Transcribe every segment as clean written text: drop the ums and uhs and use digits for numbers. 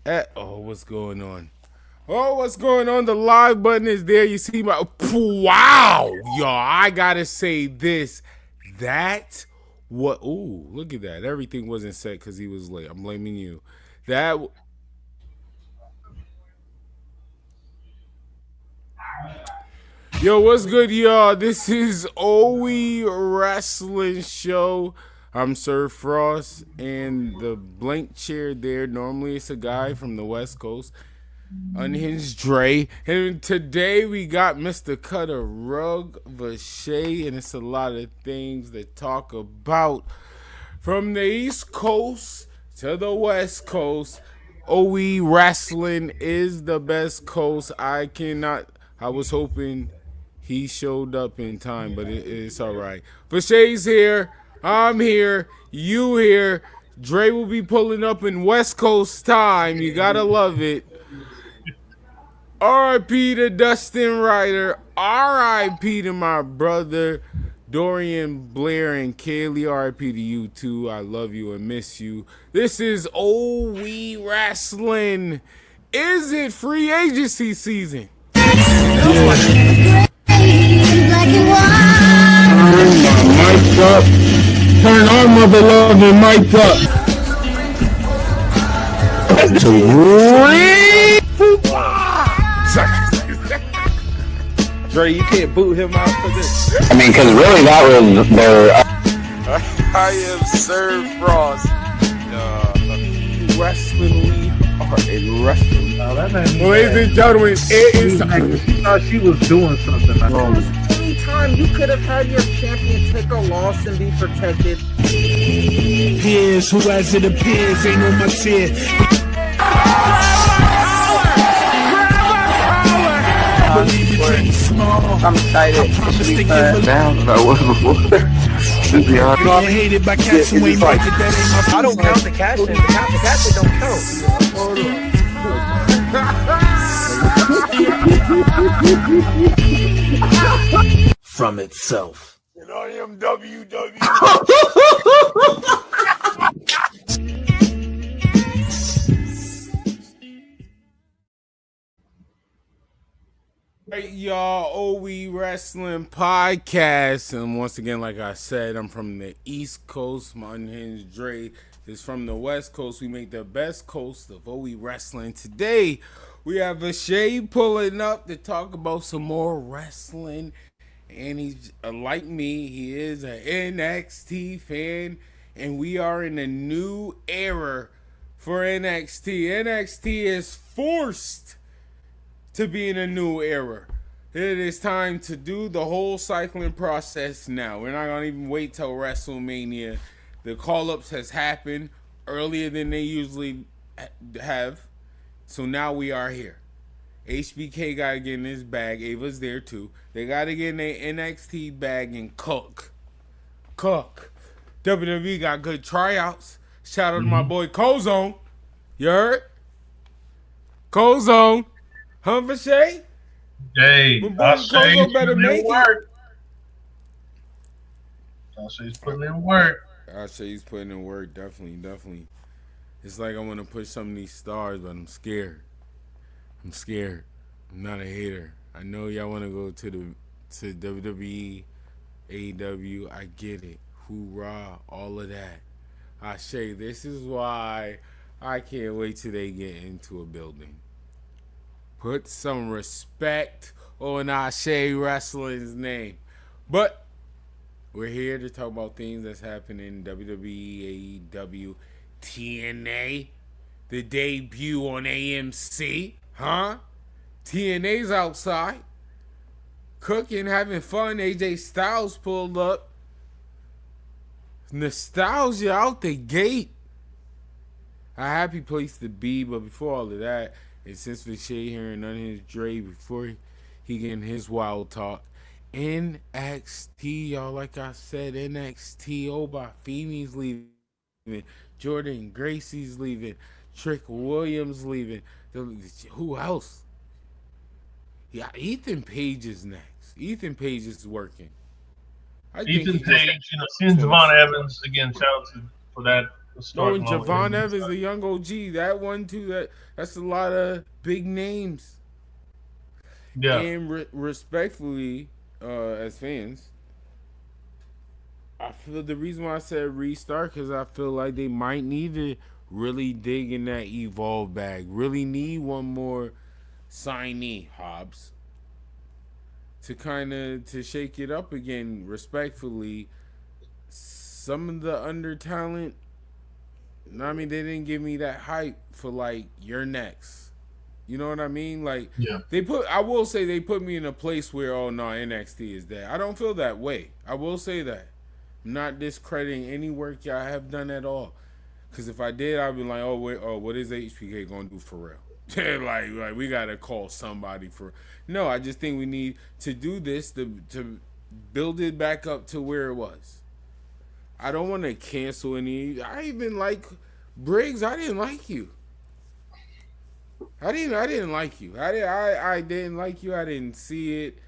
Oh, what's going on? Oh, what's going on? The live button is there. You see my wow, y'all. I gotta say this. That what? Ooh, look at that. Everything wasn't set because he was late. I'm blaming you. That Yo, what's good, y'all? This is OE Wrestling Show. I'm Sir Frost, and the blank chair there. Normally, it's a guy from the West Coast. Unhinged Dre. And today we got Mr. Cutter Rug Vache, and it's a lot of things to talk about. From the East Coast to the West Coast, OE Wrestling is the best coast. I was hoping he showed up in time, but it's all right. Vache's here. I'm here. You here. Dre will be pulling up in West Coast time. You gotta love it. R.I.P. to Dustin Ryder. R.I.P. to my brother Dorian Blair and Kaylee. R.I.P. to you too. I love you and miss you. This is Oh We Wrestling. Is it free agency season? Yeah. Mic up. Turn our mother loving mic up. Dre, you can't boot him out for this. I mean, because really that was their... I am Sir Frost. Wrestling we are in wrestling. No, that man, ladies and gentlemen, it is time. She thought she was doing something. Anytime you could have had your champion take a loss and be protected. Peers, who as it appears, ain't on my tier. I'm excited. It should be fun. Down than I was before. To be honest. Hated by cats who ain't like it, that ain't my I don't count the cash in. The cash in don't count. from itself. And I am WW. Hey, y'all, Oh We Wrestling Podcast. And once again, like I said, I'm from the East Coast. My Unhinged Dre is from the West Coast. We make the best coast of Oh We Wrestling. Today, we have Vache pulling up to talk about some more wrestling. And he's like me, he is an NXT fan. And we are in a new era for NXT. NXT is forced to be in a new era. It is time to do the whole cycling process now. We're not going to even wait till WrestleMania. The call-ups has happened earlier than they usually have. So now we are here. HBK got to get in his bag. Ava's there too. They got to get in their NXT bag and cook. WWE got good tryouts. Shout out to my boy Kozone. You heard? Kozone. Huh, Vache? Hey, I say he's putting in work. I say he's putting in work. I say he's putting in work, definitely. It's like I want to push some of these stars, but I'm scared. I'm not a hater. I know y'all want to go to WWE, AEW. I get it. Hoorah, all of that. I say this is why I can't wait till they get into a building. Put some respect on Ashe Wrestling's name. But we're here to talk about things that's happening in WWE, AEW, TNA, the debut on AMC. Huh? TNA's outside. Cooking, having fun. AJ Styles pulled up. Nostalgia out the gate. A happy place to be, but before all of that, and since Vache here and Unhinged Dre, before he getting his wild talk, NXT, y'all, like I said, NXT, Oba Femi's leaving, Jordan Gracie's leaving, Trick Williams leaving. Who else? Yeah, Ethan Page is next. Ethan Page is working. Ethan Page, Sins Von Evans, again, shout out for that No, and Javon Evans, the young OG, that one too. That's a lot of big names. Yeah. And respectfully, as fans, I feel the reason why I said restart because I feel like they might need to really dig in that evolve bag. Really need one more signee, Hobbs, to kind of to shake it up again. Respectfully, some of the under talent. I mean, they didn't give me that hype for like you're next. You know what I mean? Like I will say they put me in a place where oh no, NXT is there. I don't feel that way. I will say that. I'm not discrediting any work y'all have done at all. Cause if I did, I'd be like, what is HBK gonna do for real? like we gotta call somebody for. No, I just think we need to do this to build it back up to where it was. I don't want to cancel any. I even like Briggs. I didn't like you. I didn't like you. I didn't like you. I didn't see it.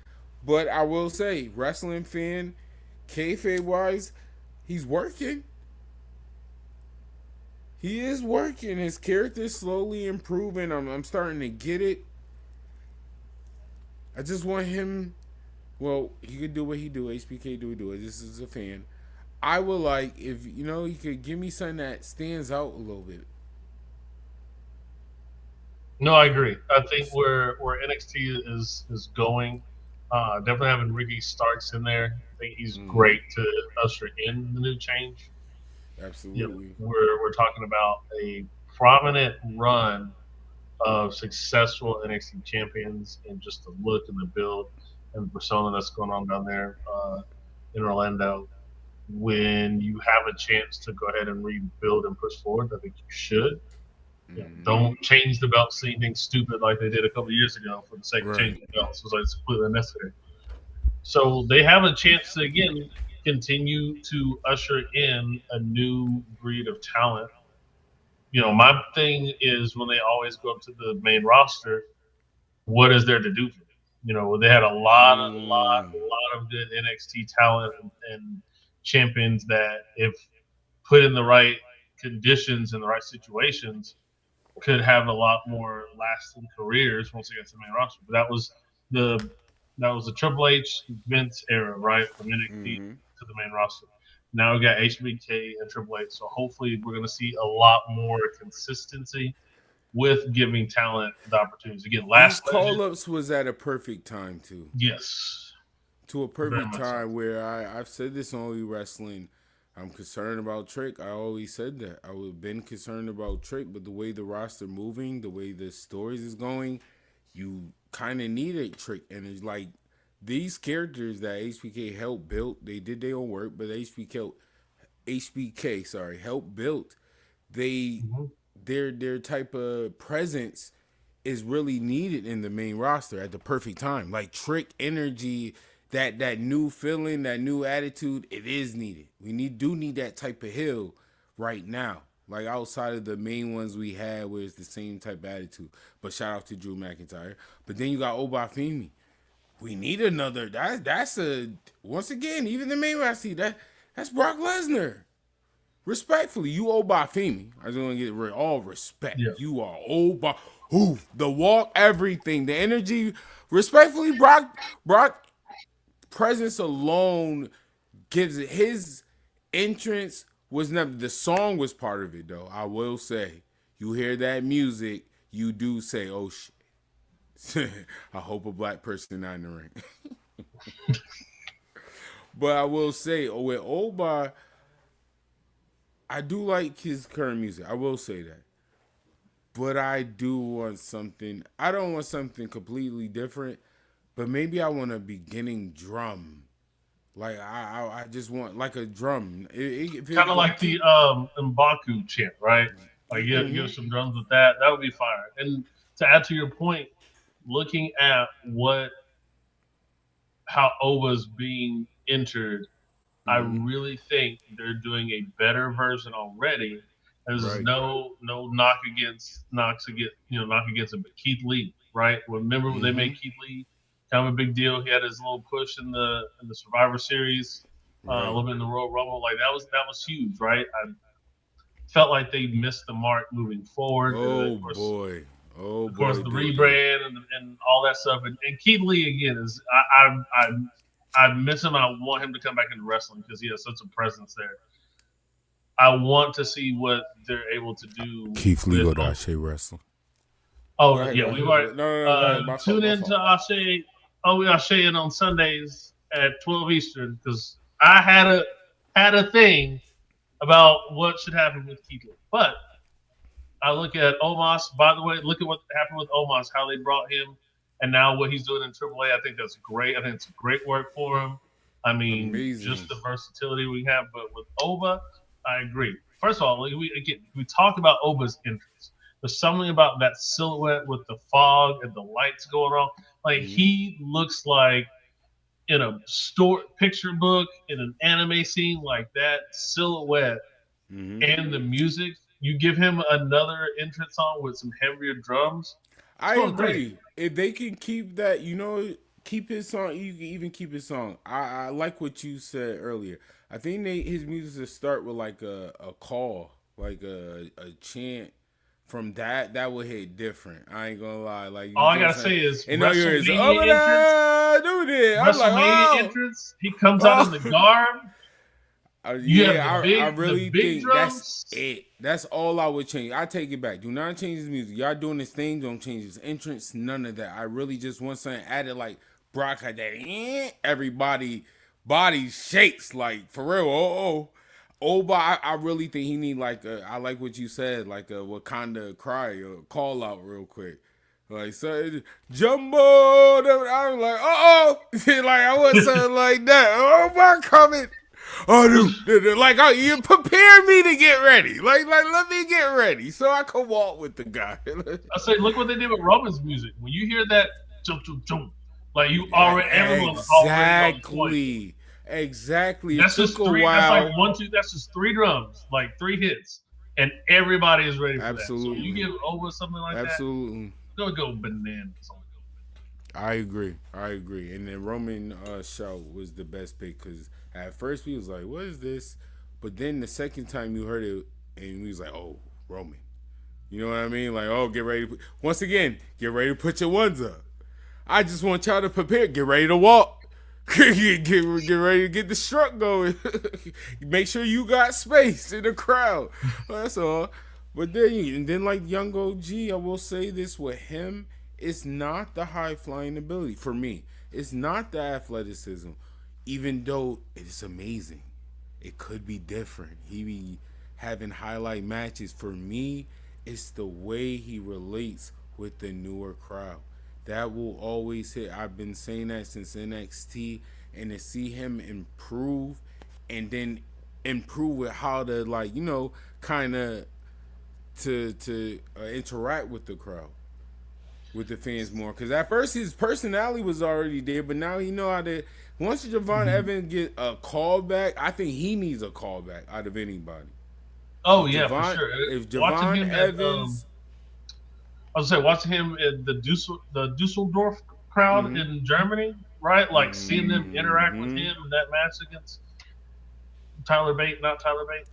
But I will say, wrestling fan, kayfabe wise, he's working. He is working. His character's slowly improving. I'm starting to get it. I just want him. Well, he could do what he do. HBK do it. This is a fan. I would like if he could give me something that stands out a little bit. No, I agree. I think where NXT is going, definitely having Ricky Starks in there. I think he's great to usher in the new change. Absolutely. We're talking about a prominent run of successful NXT champions and just the look and the build and the persona that's going on down there in Orlando. When you have a chance to go ahead and rebuild and push forward, I think you should. Don't change the belt, see anything stupid like they did a couple of years ago for the sake of changing the belts. It was like completely unnecessary. So they have a chance to again continue to usher in a new breed of talent. My thing is when they always go up to the main roster, what is there to do for them? They had a lot of good NXT talent and champions that, if put in the right conditions and the right situations, could have a lot more lasting careers once they get to the main roster. But that was the Triple H Vince era, right, from NXT to the main roster. Now we got HBK and Triple H, so hopefully we're going to see a lot more consistency with giving talent the opportunities. Again, these call-ups was at a perfect time too. Yes. To a perfect time where I've said this on OH WE WRASSLIN. I'm concerned about Trick. I always said that. I would have been concerned about Trick, but the way the roster moving, the way the stories is going, you kind of need a Trick. And it's like these characters that HBK helped build, they did their own work, but HBK helped build. Their type of presence is really needed in the main roster at the perfect time. Like Trick energy, that new feeling, that new attitude, it is needed. We do need that type of heel right now. Like outside of the main ones we had where it's the same type of attitude. But shout out to Drew McIntyre. But then you got Obafemi. We need another. That's once again, even the main roster, that's Brock Lesnar. Respectfully, you Obafemi. I just want to get all respect. Yeah. You are the walk, everything, the energy. Respectfully, Brock presence alone gives it. His entrance was never. The song was part of it, though. I will say, you hear that music, you do say, "Oh shit." I hope a black person not in the ring. But I will say, with Oba, I do like his current music. I will say that. But I do want something. I don't want something completely different. But maybe I want a beginning drum. Like I just want like a drum. Kind of like the M'Baku chant, right? Like give some drums with that. That would be fire. And to add to your point, looking at how Oba's being entered, I really think they're doing a better version already. There's no knock against him, but Keith Lee, right? Remember when they made Keith Lee kind of a big deal? He had his little push in the Survivor Series, a little bit in the Royal Rumble. Like that was huge, right? I felt like they missed the mark moving forward. Oh Of course, boy. Oh of course, boy. the dude. rebrand and all that stuff. And Keith Lee again is I miss him. I want him to come back into wrestling because he has such a presence there. I want to see what they're able to do. Keith Lee go to Ashe Wrestling. Oh, Go ahead, yeah, go we've ahead. already My tune fault, in to Ashe. Oh, we Ashe in on Sundays at 12 Eastern because I had a thing about what should happen with Keith Lee. But I look at Omos. By the way, look at what happened with Omos, how they brought him, and now what he's doing in AAA. I think that's great. I think it's great work for him. I mean, Amazing. just the versatility we have. But with Oba, I agree. First of all, we talk about Oba's entrance. There's something about that silhouette with the fog and the lights going on. Like he looks like in a picture book in an anime scene, like that silhouette and the music. You give him another entrance song with some heavier drums. I agree. If they can keep that, keep his song. You can even keep his song. I like what you said earlier. I think his music should start with like a call, like a chant. From that would hit different. I ain't gonna lie. Like all I gotta say is WrestleMania entrance. He comes out in the garb. I really think that's it. That's all I would change. I take it back. Do not change his music. Y'all doing this thing. Don't change his entrance. None of that. I really just want something added like Brock had that. Everybody body shakes like for real. But I really think he need like I like what you said, like a Wakanda cry or call out real quick. Like so Jumbo, I was like, like I want something like that. Oh my coming. Oh dude, like you prepare me to get ready. Like let me get ready so I can walk with the guy. I say, look what they did with Roman's music. When you hear that jump, like you already everyone's already on point. Exactly. That's just three. That's like 1, 2. That's just 3 drums, like 3 hits, and everybody is ready for that. So you give over something like that. Absolutely. They'll go bananas. I agree. And then Roman show was the best pick because at first we was like, "What is this?" But then the second time you heard it, and we was like, "Oh, Roman." You know what I mean? Like, oh, get ready. Once again, get ready to put your ones up. I just want y'all to prepare. Get ready to walk. get ready to get the struck going. Make sure you got space in the crowd. That's all. But then like Young OG, I will say this with him, it's not the high flying ability for me. It's not the athleticism, even though it's amazing. It could be different. He be having highlight matches. For me, it's the way he relates with the newer crowd. That will always hit. I've been saying that since NXT, and to see him improve and then improve with how to kind of to interact with the crowd, with the fans more. Because at first his personality was already there, but now he know how to. Once Javon Evans get a callback, I think he needs a callback out of anybody. Oh yeah, for sure. If Javon Evans. I was saying, watching him in the Dusseldorf crowd in Germany, right? Like seeing them interact with him in that match against Tyler Bate, not Tyler Bate.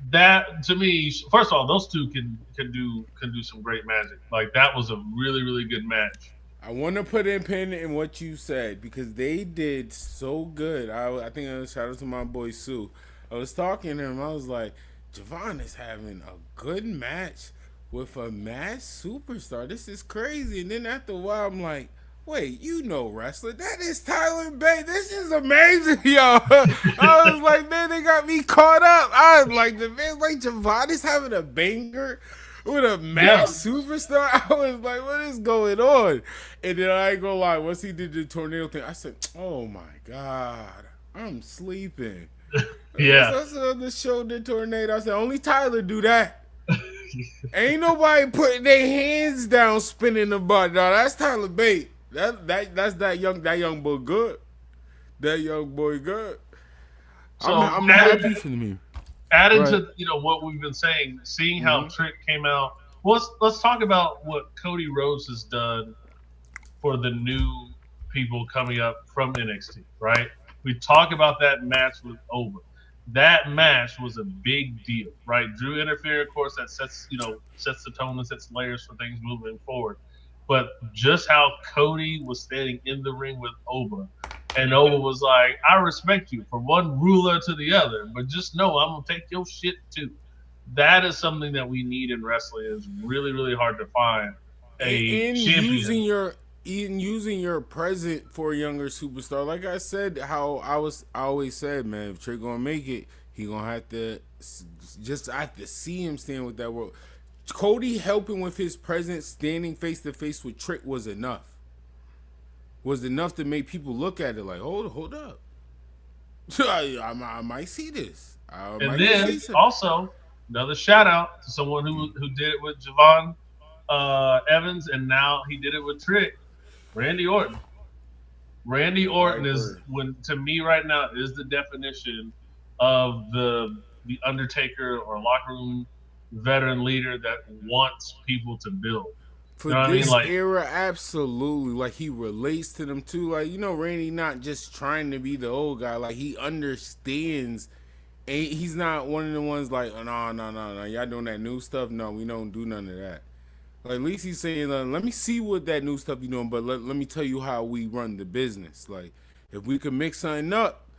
That to me, first of all, those two can do some great magic. Like that was a really, really good match. I want to put a pin in what you said because they did so good. I think I was shout out to my boy Sue. I was talking to him. I was like, Javon is having a good match with a mass superstar. This is crazy. And then after a while, I'm like, wait, wrestling. That is Tyler Bate. This is amazing, yo. I was like, man, they got me caught up. I was like, the man, like, Javon is having a banger with a mass superstar. I was like, what is going on? And then I ain't gonna lie, once he did the tornado thing, I said, oh my God, I'm sleeping. Yeah. That's on the shoulder tornado. I said, only Tyler do that. Ain't nobody putting their hands down spinning the butt. No, that's Tyler Bate. That's that young boy good. That young boy good. So I'm happy for me. Adding to what we've been saying, seeing how Trick came out. Well, let's talk about what Cody Rhodes has done for the new people coming up from NXT. Right? We talk about that match with Oba. that match was a big deal, right? Drew interfered, of course, that sets the tone and sets layers for things moving forward. But just how Cody was standing in the ring with Oba, and Oba was like, "I respect you from one ruler to the other, but just know I'm gonna take your shit too." That is something that we need in wrestling. It's really, really hard to find a champion. Using your present for a younger superstar. Like I said, I always said, man, if Trick gonna make it, he gonna have to see him stand with that world. Cody helping with his presence, standing face to face with Trick was enough. Was enough to make people look at it like, hold up. I might see this. And then also another shout out to someone who did it with Javon Evans, and now he did it with Trick. Randy Orton. Randy Orton is, to me right now, is the definition of the Undertaker or locker room veteran leader that wants people to build. For this era, absolutely. Like, he relates to them too. Like, Randy not just trying to be the old guy. Like, he understands. And he's not one of the ones like, no, y'all doing that new stuff? No, we don't do none of that. Like, at least he's saying, let me see what that new stuff you doing, but let me tell you how we run the business. Like, if we could mix something up,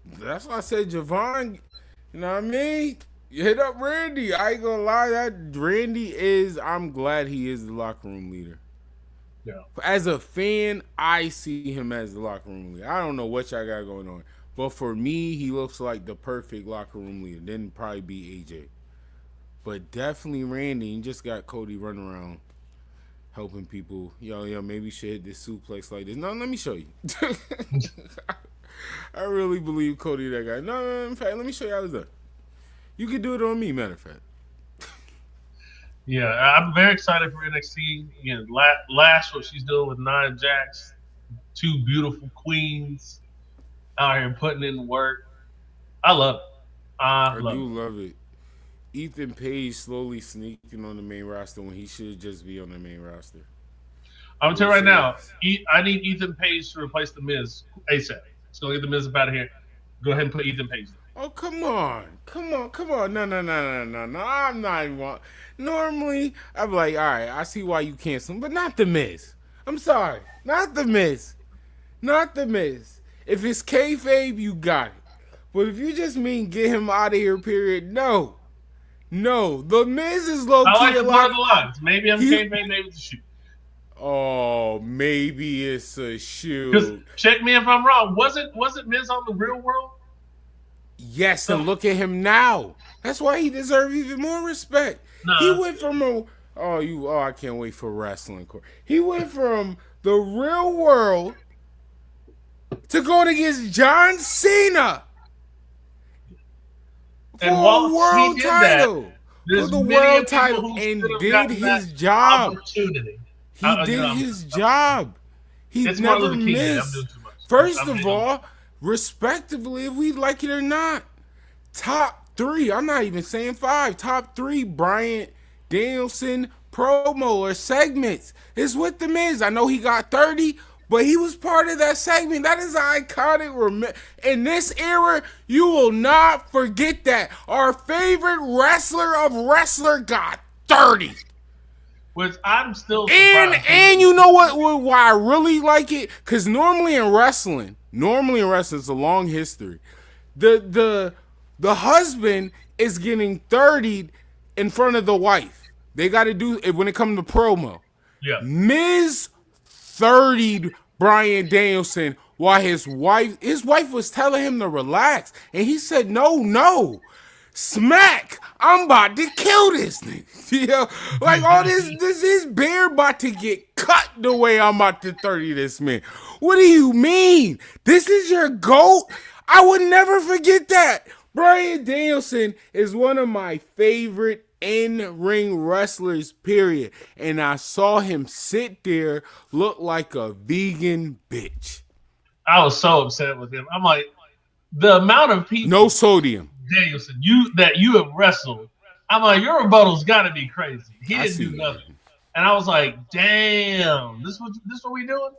that's why I said Javon, you know what I mean? You hit up Randy. I ain't gonna lie, that Randy I'm glad he is the locker room leader. Yeah. As a fan, I see him as the locker room leader. I don't know what y'all got going on, but for me, he looks like the perfect locker room leader. Then probably be AJ. But definitely Randy. You just got Cody running around helping people. Yo, maybe you should hit this suplex like this. No, let me show you. I really believe Cody that guy. No, in fact, let me show you how it's done. You can do it on me, matter of fact. Yeah, I'm very excited for NXT. Again, last what she's doing with Nia Jax, two beautiful queens out here putting in work. I love it. I love it. Ethan Page slowly sneaking on the main roster when he should just be on the main roster. I'm going to tell you right now, I need Ethan Page to replace The Miz ASAP. So get The Miz up out of here. Go ahead and put Ethan Page there. Oh, come on. No. I'm not even. Normally, I'm like, all right, I see why you cancel, but not The Miz. I'm sorry. Not The Miz. If it's kayfabe, you got it. But if you just mean get him out of here, period, no. The Miz is low key. I like to blur the lines. Maybe I'm kayfabe, maybe it's a shoot. Oh, maybe it's a shoot. Check me if I'm wrong. Wasn't Miz on The Real World? Yes, and look at him now. That's why he deserves even more respect. He went from I can't wait for wrestling court. He went from The Real World to going against John Cena. And while he did title. that, there's the many world people title who and should have did gotten his that job. Opportunity. He did his job. He never missed. First of all, respectively, if we like it or not, top 3. I'm not even saying 5. Top 3 Bryan Danielson promo or segments is with The Miz. I know he got 30. But he was part of that segment. That is iconic. In this era, you will not forget that. Our favorite wrestler of wrestler got 30. Which I'm still surprised. And you know what? Why I really like it? Because normally in wrestling, it's a long history. The husband is getting 30'd in front of the wife. They got to do it when it comes to promo. Yeah. Miz 30'd Bryan Danielson while his wife was telling him to relax, and he said no, smack, I'm about to kill this nigga. Like all this bear about to get cut the way I'm about to 30 this man. What do you mean? This is your GOAT? I would never forget that. Bryan Danielson is one of my favorite in-ring wrestlers, period. And I saw him sit there look like a vegan bitch. I was so upset with him. I'm like, the amount of people. No sodium. Danielson, you have wrestled. I'm like, your rebuttal's got to be crazy. He didn't do nothing. And I was like, damn, this what we doing?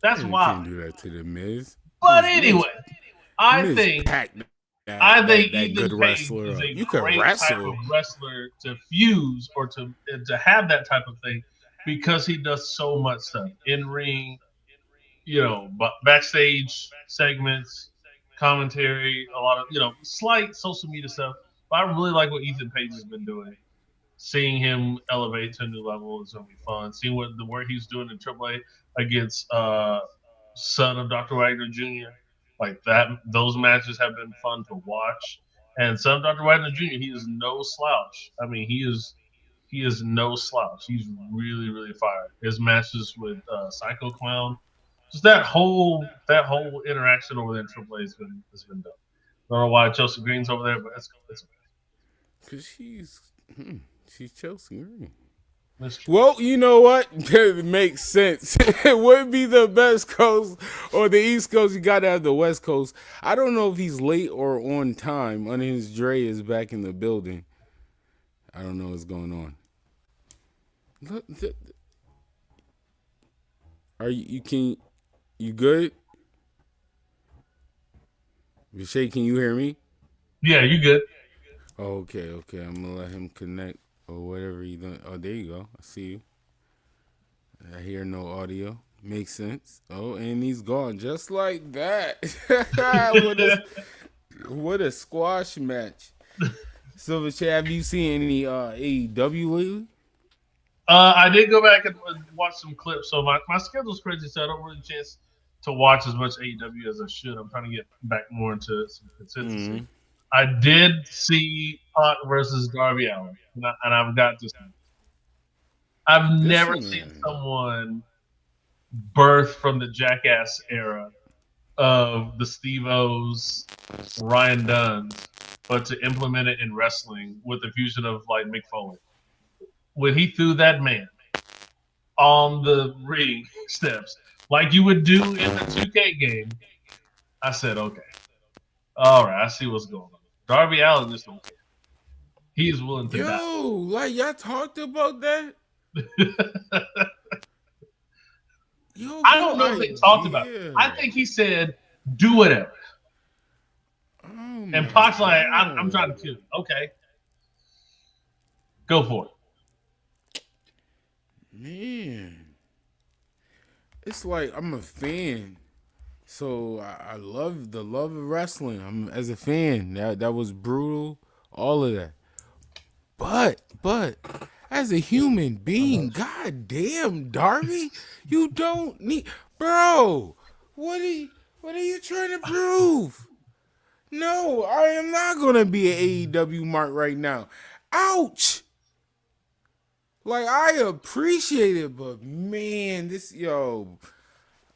That's wild. Can't do that to The Miz. But anyway, I think I think that Ethan good Page wrestler is up. a You could great type wrestle. of wrestler to fuse or to have that type of thing because he does so much stuff in ring, backstage segments, commentary, a lot of slight social media stuff. But I really like what Ethan Page has been doing. Seeing him elevate to a new level is gonna be fun. Seeing what the work he's doing in AAA against son of Dr. Wagner Jr. like that, those matches have been fun to watch. And son of Dr. Wagner Jr. He is no slouch. I mean, he is no slouch. He's really really fire. His matches with Psycho Clown, just that whole interaction over there in AAA has been done. I don't know why Chelsea Green's over there, but it's Because she's Chelsea Green. that's true. Well, you know what? It makes sense. It would be the West Coast or the East Coast. You got to have the West Coast. I don't know if he's late or on time. Unhinged Dre is back in the building. I don't know what's going on. Look, are you good? Shay, can you hear me? Yeah, you good. Oh, okay. I'm gonna let him connect or whatever he doing. Oh, there you go. I see you. I hear no audio. Makes sense. Oh, and he's gone just like that. What a squash match. Silver Chat, have you seen any AEW lately? I did go back and watch some clips. So my schedule's crazy, so I don't really get a chance to watch as much AEW as I should. I'm trying to get back more into some consistency. Mm-hmm. I did see Pac versus Darby Allin, and I've got to say, I've never seen someone birth from the Jackass era of the Steve-O's, Ryan Dunn's, but to implement it in wrestling with the fusion of like Mick Foley. When he threw that man on the ring steps, like you would do in the 2K game, I said, okay, all right, I see what's going on. Darby Allin just don't care. He is willing to die. Yo, like y'all talked about that? Yo, I don't know if they talked about it. I think he said, do whatever. And Pac's like, I'm trying to kill you. Okay. Go for it. Man. It's like I'm a fan. So I love the love of wrestling. I'm as a fan. That was brutal. All of that. But as a human being, goddamn, Darby, you don't need, bro. What are you trying to prove? No, I am not gonna be an AEW mark right now. Ouch. Like I appreciate it, but man, this yo,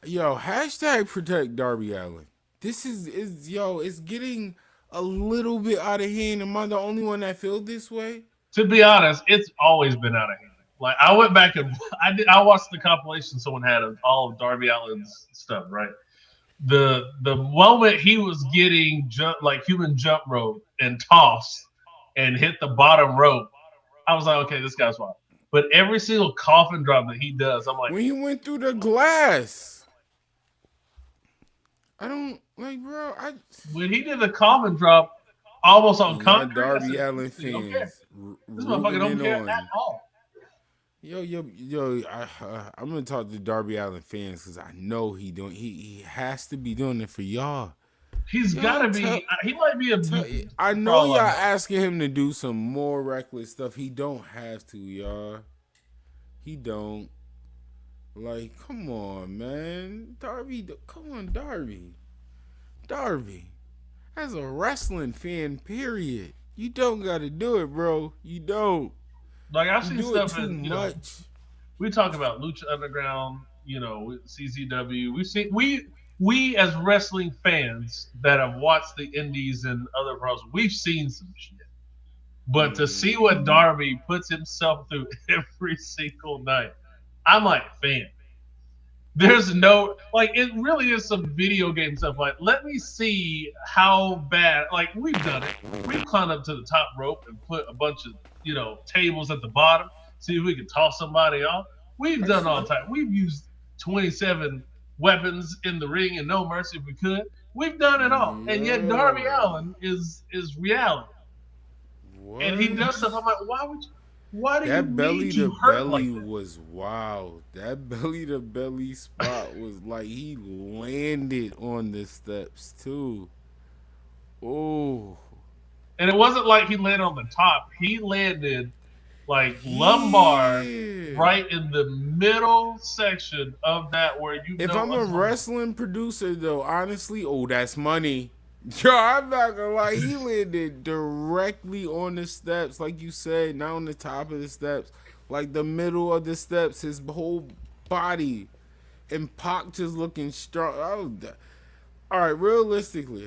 hashtag protect Darby Allin. This is it's getting a little bit out of hand. Am I the only one that feels this way? To be honest, it's always been out of hand. Like I went back and I watched the compilation someone had of all of Darby Allin's stuff, right? The moment he was getting human jump rope and tossed and hit the bottom rope, I was like, okay, this guy's wild. But every single coffin drop that he does, I'm like, when he went through the glass, I don't like, bro. When he did the coffin drop almost on concrete, Darby Allin fans, this motherfucker don't care at all. I'm gonna talk to Darby Allin fans because I know he has to be doing it for y'all. He's gotta be. He might be a. I know y'all asking him to do some more reckless stuff. He don't have to, y'all. He don't. Like, come on, man, Darby. Come on, Darby. As a wrestling fan, period, you don't gotta do it, bro. You don't. Like I've seen stuff too much. We talk about Lucha Underground, CZW. We've seen we as wrestling fans that have watched the indies and other pros, we've seen some shit. But to see what Darby puts himself through every single night, I'm like, fan. There's no, it really is some video game stuff. Like, let me see how bad, we've done it. We've climbed up to the top rope and put a bunch of, tables at the bottom, see if we can toss somebody off. We've done all the time. We've used 27 weapons in the ring and no mercy if we could. We've done it all, and yet Darby Allin is reality, What? and he does stuff. I'm like, why do you That belly need to to hurt belly like that? was wild. That belly to belly spot was like he landed on the steps too. Oh. And it wasn't like he landed on the top. He landed like lumbar right in the middle section of that where you. If I'm a wrestling producer though, honestly, oh, that's money. Yo, I'm not gonna lie, he landed directly on the steps, like you said, not on the top of the steps, like the middle of the steps, his whole body, and Pac just looking strong. All right, realistically,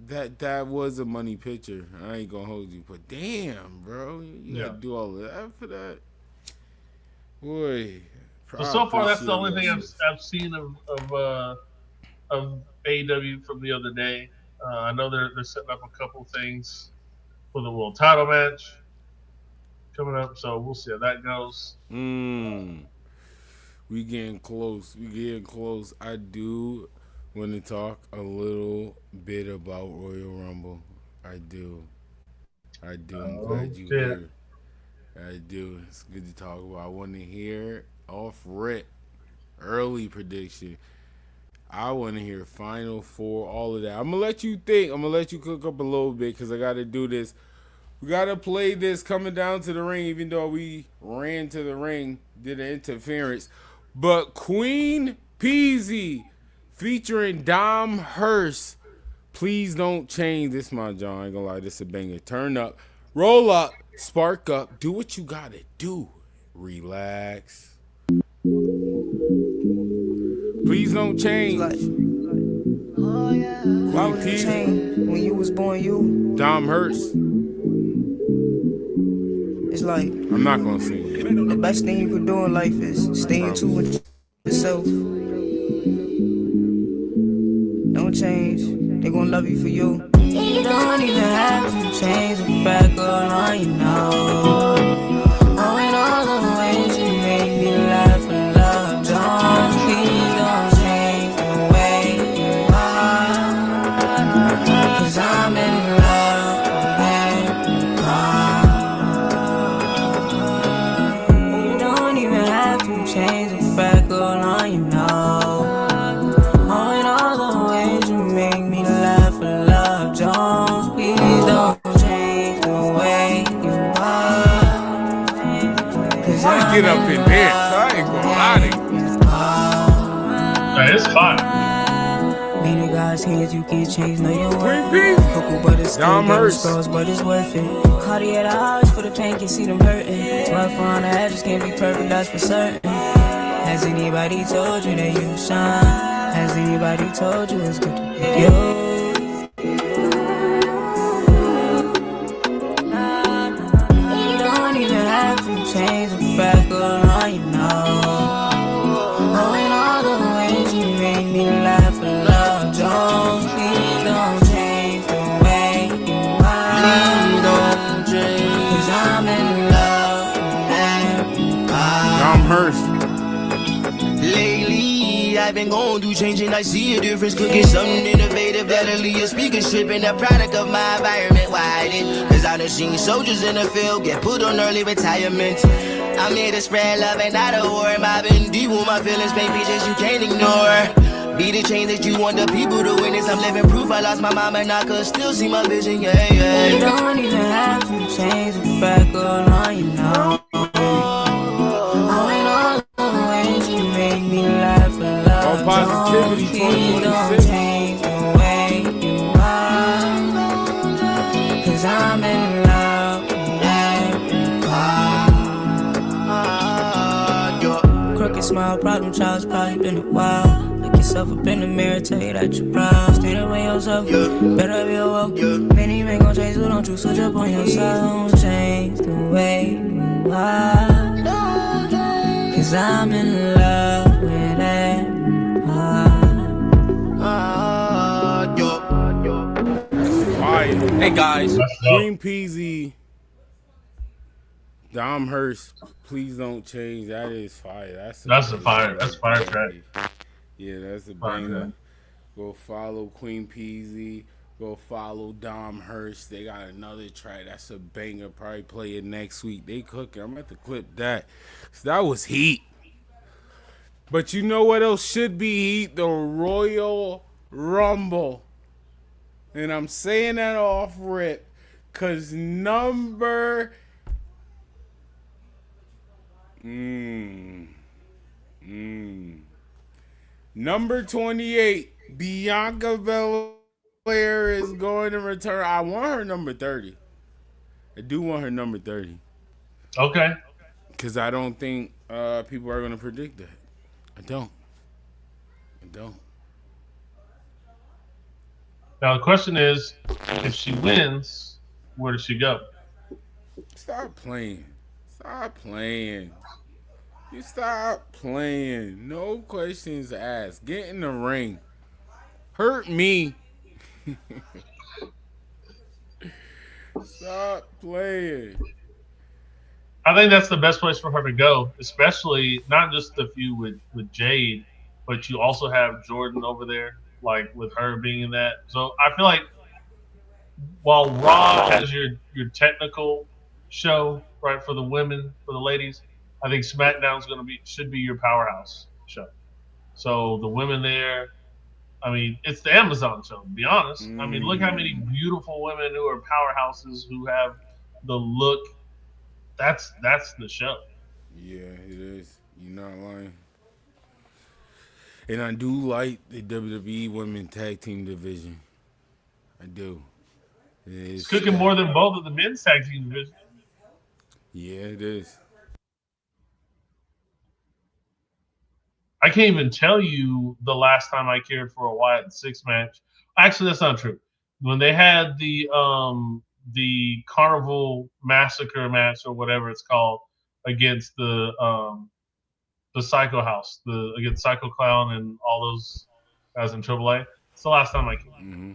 that was a money picture. I ain't gonna hold you, but damn, bro, you gotta do all of that for that, boy. So far, that's the only thing I've seen of AEW from the other day. I know they're setting up a couple things for the world title match coming up, so we'll see how that goes. We getting close. I do want to talk a little bit about Royal Rumble. I do. I'm glad you here. I do. It's good to talk about. I want to hear off rip early prediction. I want to hear Final Four, all of that. I'm going to let you think. I'm going to let you cook up a little bit because I got to do this. We got to play this coming down to the ring, even though we ran to the ring, did an interference. But Queen Peasy featuring Dom Hurst. Please don't change this, my John. I ain't going to lie, this is a banger. Turn up, roll up, spark up, do what you got to do. Relax. Please don't change. Why would you change when you was born you? Dom Hurst. It's like I'm not gonna sing it. The best thing you could do in life is stay in tune with yourself. Don't change. They gonna love you for you. You don't even have to change the fact, girl, all you know. Oh, and all the ways you make me laugh and love, John, please don't change the way you are. 'Cause I'm in love with you. You don't even have to change the fact, girl, all you know. Oh, and all the ways you make me laugh and love, John, please don't change the way you are. I get up in there, so I ain't gonna lie to you. Hey, it's fine. Be the God's hands, you can't change, no you Queen won't. Peasy. Cocoa butter still Dom getting Hurst. scars, but it's worth it. Cartier the house for the pain, can see them hurting. 12 on the edges can't be perfect, that's for certain. Has anybody told you that you shine? Has anybody told you it's good to be you? You don't even have to change the fact, girl, all you know. Oh, and all the ways you make me laugh and love, Jones, please don't change the way you are. Please don't change, 'cause I'm in love with Dom Hurst. Lately, I've been going through changing. I see a difference, cooking something innovative that'll leave your speakers tripping. The product of my environment widen. 'Cause I done seen soldiers in the field get put on early retirement. I'm here to spread love and not a war. I've been deep with my feelings, paint pictures you can't ignore. Be the change that you want the people to witness. I'm living proof I lost my mom and I could still see my vision, yeah, yeah. you. Don't even have to change the fact, girl, all you know. Oh, and all the ways you make me laugh and love, All positivity, Jones, please don't 2026. change the way you are. 'Cause I'm in love with everybody. Crooked smile, problem child's probably been a while. Look yourself up in the mirror, tell you that you're proud. Stay the way yourself, better be awoke. Many men gon' change, so don't you switch up on yourself. Don't change the way you are. 'Cause I'm in love with everybody. Fire. Hey guys, Queen Peasy. Dom Hurst. Please don't change. That is fire. That's a fire track. Yeah, that's a Fire banger. Go follow Queen Peasy. Go follow Dom Hurst. They got another track. That's a banger. Probably play it next week. They cooking. I'm at to clip that. So that was heat. But you know what else should be heat? The Royal Rumble. And I'm saying that off rip. Because number... Number 28, Bianca Belair is going to return. I want her number 30. I do want her number 30. Okay. Because I don't think people are going to predict that. I don't. Now the question is, if she wins, where does she go? Stop playing. You stop playing. No questions asked. Get in the ring. Hurt me. Stop playing. I think that's the best place for her to go, especially not just the feud with Jade, but you also have Jordan over there, like with her being in that. So I feel like while Raw has your technical show, right, for the women, for the ladies, I think SmackDown's should be your powerhouse show. So the women there, I mean, it's the Amazon show, to be honest. I mean, look how many beautiful women who are powerhouses who have the look. That's the show. Yeah, it is. You're not lying. And I do like the WWE Women Tag Team division. I do. It's cooking more than both of the men's tag team divisions. Yeah, it is. I can't even tell you the last time I cared for a Wyatt and Six match. Actually, that's not true. When they had the Carnival Massacre match or whatever it's called against the Psycho House, against Psycho Clown and all those guys in AAA. It's the last time I cared. Mm-hmm.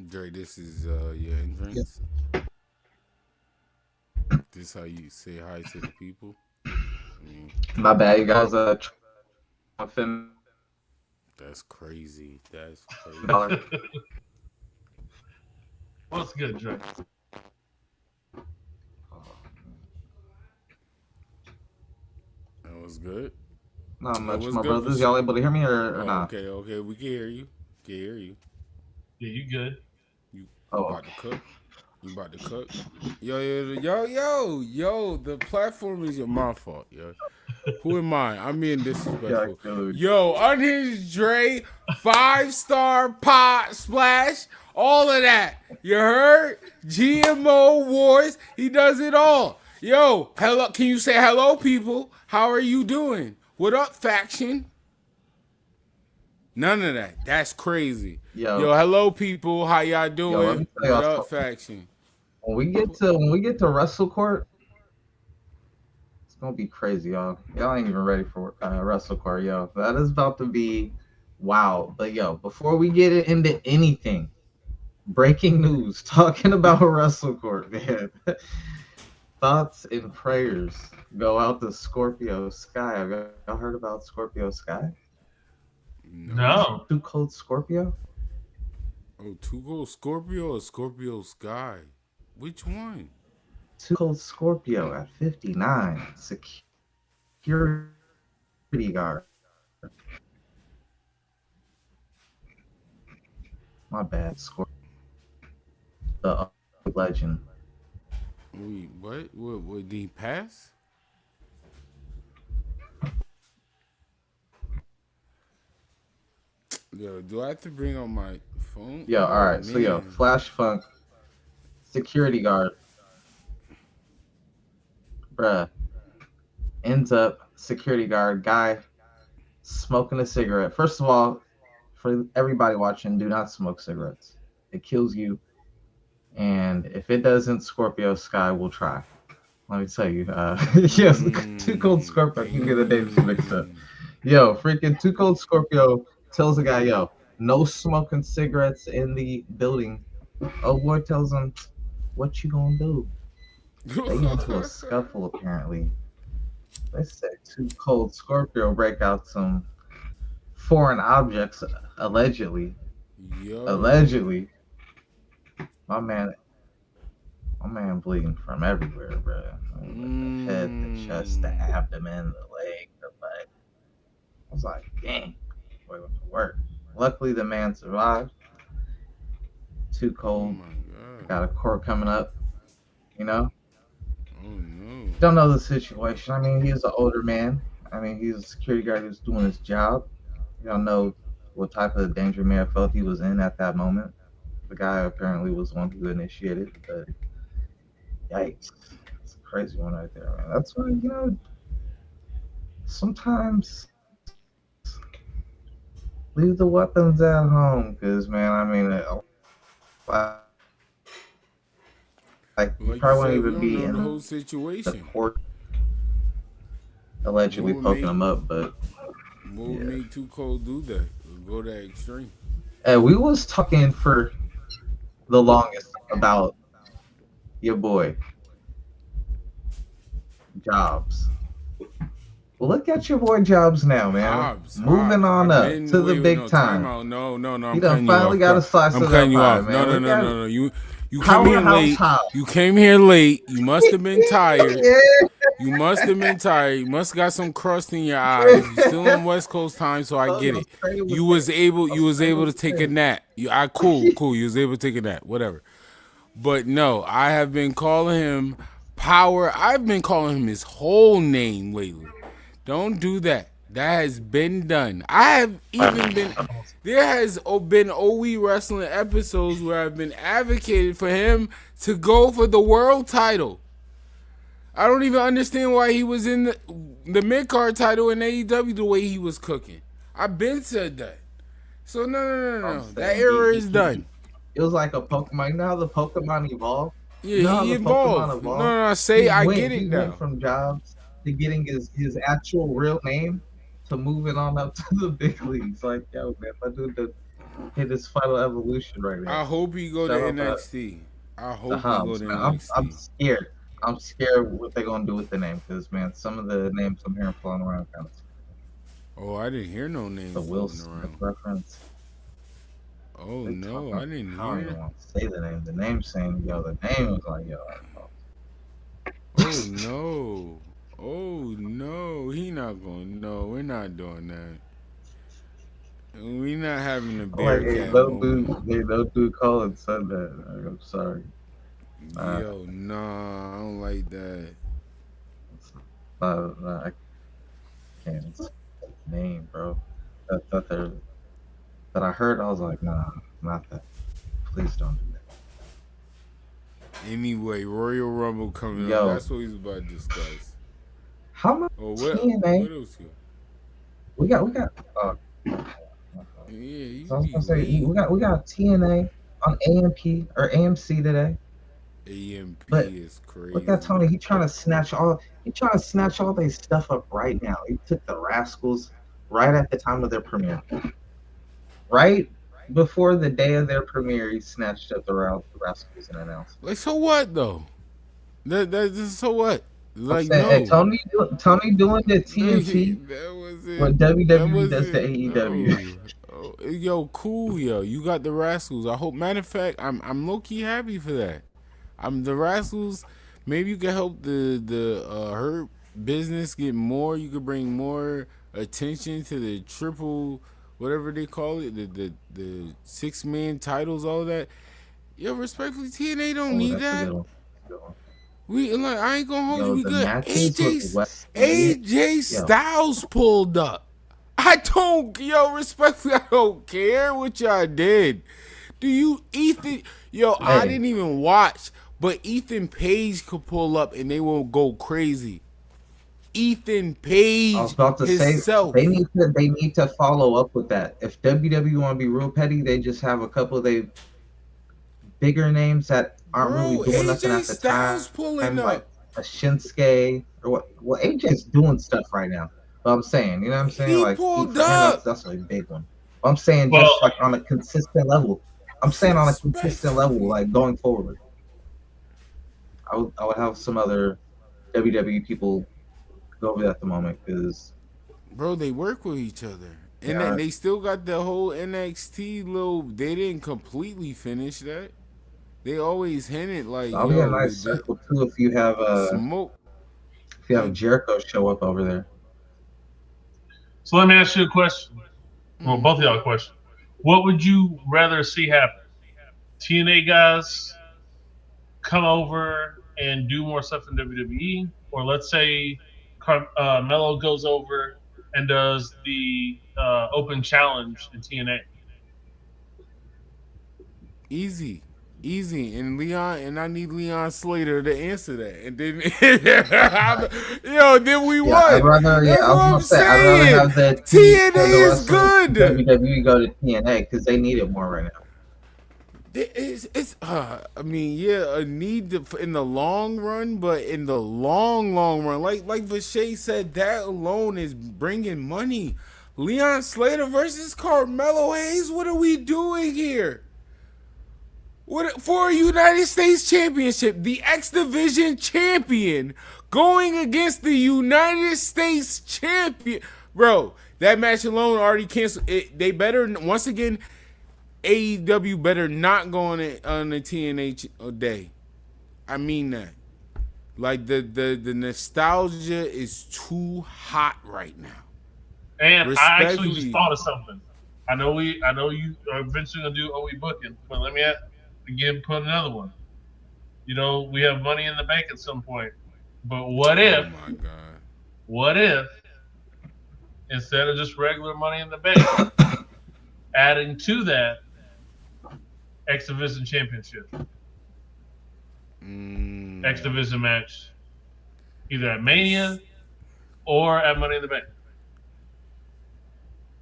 Dre, this is your entrance. Yeah. This how you say hi to the people. My bad, you guys. That's crazy. What's good, Dre? That was good. Not much, my brothers. Y'all able to hear me or not? Okay, we can hear you. Yeah, you good. You about to cook? You about to cook? Yo, the platform is my fault, yo. Who am I? I'm being disrespectful. Yo, Unhinged Dre, 5-star pot splash, all of that. You heard? GMO Wars, he does it all. Yo, hello, can you say hello, people? How are you doing? What up, faction? None of that. That's crazy. Yo, hello, people. How y'all doing? What up, faction? When we get to Wrestle Court, it's gonna be crazy, y'all. Y'all ain't even ready for Wrestle Court, yo. That is about to be wow. But yo, before we get into anything, breaking news talking about Wrestle Court, man. Thoughts and prayers go out to Scorpio Sky. Have y'all heard about Scorpio Sky? No. Too Cold Scorpio? Oh, Too Cold Scorpio or Scorpio Sky? Which one? Too Cold Scorpio at 59. Security guard. My bad, Scorpio. The legend. Wait, what? What did he pass? Yo, do I have to bring on my phone? Yo, all right. So, yo, Flash Funk, security guard, bruh, ends up security guard guy smoking a cigarette. First of all, for everybody watching, do not smoke cigarettes. It kills you. And if it doesn't, Scorpio Sky will try. Let me tell you. Yes, Too Cold Scorpio. You can get the names mixed up. Yo, freaking Too Cold Scorpio tells the guy, yo, no smoking cigarettes in the building. Oh, boy tells him, what you gonna do? They get into a scuffle, apparently. They said Too Cold Scorpio break out some foreign objects, allegedly. Yo. Allegedly. My man bleeding from everywhere, bro. The head, the chest, the abdomen, the leg, the leg. I was like, dang, boy went to work. Luckily, the man survived. Too cold. Oh my God. Got a court coming up, you know? Oh no. Don't know the situation. I mean, he's an older man. I mean, he's a security guard who's doing his job. You don't know what type of danger man felt he was in at that moment. The guy apparently was one who initiated, but yikes. It's a crazy one right there, man. That's why, you know, sometimes leave the weapons at home, because, man, I mean, like you probably won't even be in the whole the situation. court allegedly poking him up, but what would make Too Cold do that? Go that extreme. We was talking for the longest about your boy Jobs. Well, look at your boy Jobs now, man. Hobbs, Moving on up to the big time. No. He done finally got a slice of that pie, man. No. You came here late. You came here late. You must have been tired. You must have been tired. You must have got some crust in your eyes. You're still on West Coast time, so I get it. You was able to take a nap. Cool. You was able to take a nap. Whatever. But no, I have been calling him Power. I've been calling him his whole name lately. Don't do that. That has been done. I have even been. There has been OE wrestling episodes where I've been advocated for him to go for the world title. I don't even understand why he was in the mid-card title in AEW the way he was cooking. I've been said that. So no. That era is done. It was like a Pokemon. You know how the Pokemon evolved? Yeah, he evolved. No, I get it now. He went from Jobs to getting his actual real name to moving on up to the big leagues. Like, yo, man, my dude hit his final evolution right now. I hope he go to NXT. I hope he go to NXT. I'm scared. I'm scared what they're gonna do with the name, because, man, some of the names I'm hearing floating around kind of. Oh, I didn't hear no names the Will floating around. Reference. Oh no, I didn't hear. I don't even want to say the name. The name saying, yo, the name was like, yo. Oh no, he not going. No, we're not doing that. We're not having a Bearcat moment. No dude Colin said that. I'm sorry. Yo, nah, I don't like that. I can't say the name, bro. That I heard, I was like, nah, not that. Please don't do that. Anyway, Royal Rumble coming up. That's what he's about to discuss. How much TNA? What else? We got. Yeah, so I was gonna say we got TNA on AMP or AMC today. AMP is crazy. Look at Tony. He trying to snatch all their stuff up right now. He took the Rascalz right at the time of their premiere. Right before the day of their premiere, he snatched up the Rascalz and announced. Like, so what though? So what? Like, saying, no. Hey, Tony doing the TNT. That was it. What WWE does to AEW. Yo, cool, yo. You got the Rascalz. I hope. Matter of fact, I'm low key happy for that. I'm the Rascalz. Maybe you can help the Hurt business get more. You could bring more attention to the triple, whatever they call it, the 6-man titles, all that. Yo, respectfully, TNA don't need that. We like, I ain't gonna hold you. We good. AJ Styles pulled up. Respectfully, I don't care what y'all did. Ethan? Yo, hey. I didn't even watch, but Ethan Page could pull up and they won't go crazy. Ethan Page. I was about to say they need to follow up with that. If WWE want to be real petty, they just have a couple of they bigger names that aren't really doing nothing at the time. Pulling up. Like a Shinsuke or what? Well, AJ's doing stuff right now. But I'm saying, you know what I'm saying? He like pulled up. That's a big one. But I'm saying just like on a consistent level. Like going forward. I would have some other WWE people go over that at the moment because Bro, they work with each other. And Yeah. then they still got the whole NXT little. They didn't completely finish that. They always hinted like, that'll be a yo, nice circle too if you have smoke. Jericho show up over there. So let me ask you a question. Well, both of y'all a question. What would you rather see happen? TNA guys come over and do more stuff in WWE, or let's say Melo goes over and does the open challenge in TNA. Easy. And Leon, and I need Leon Slater to answer that. And then, then we won. I'd rather, That's what I'm saying. I'd rather have the TNA is good. WWE go to TNA because they need it more right now. I mean, yeah, a need in the long run, but in the long run, like Vache said, that alone is bringing money. Leon Slater versus Carmelo Hayes. What are we doing here? For a United States Championship, the X Division champion going against the United States champion. Bro, that match alone already canceled. They better, once again, AEW better not go on a TNA day. I mean that. Like, the nostalgia is too hot right now. And I actually just thought of something. I know you are eventually going to do OE booking, but let me put another one. You know, we have Money in the Bank at some point. But what if? Oh my God. What if instead of just regular Money in the Bank, adding to that X Division Championship, X Division match, either at Mania or at Money in the Bank?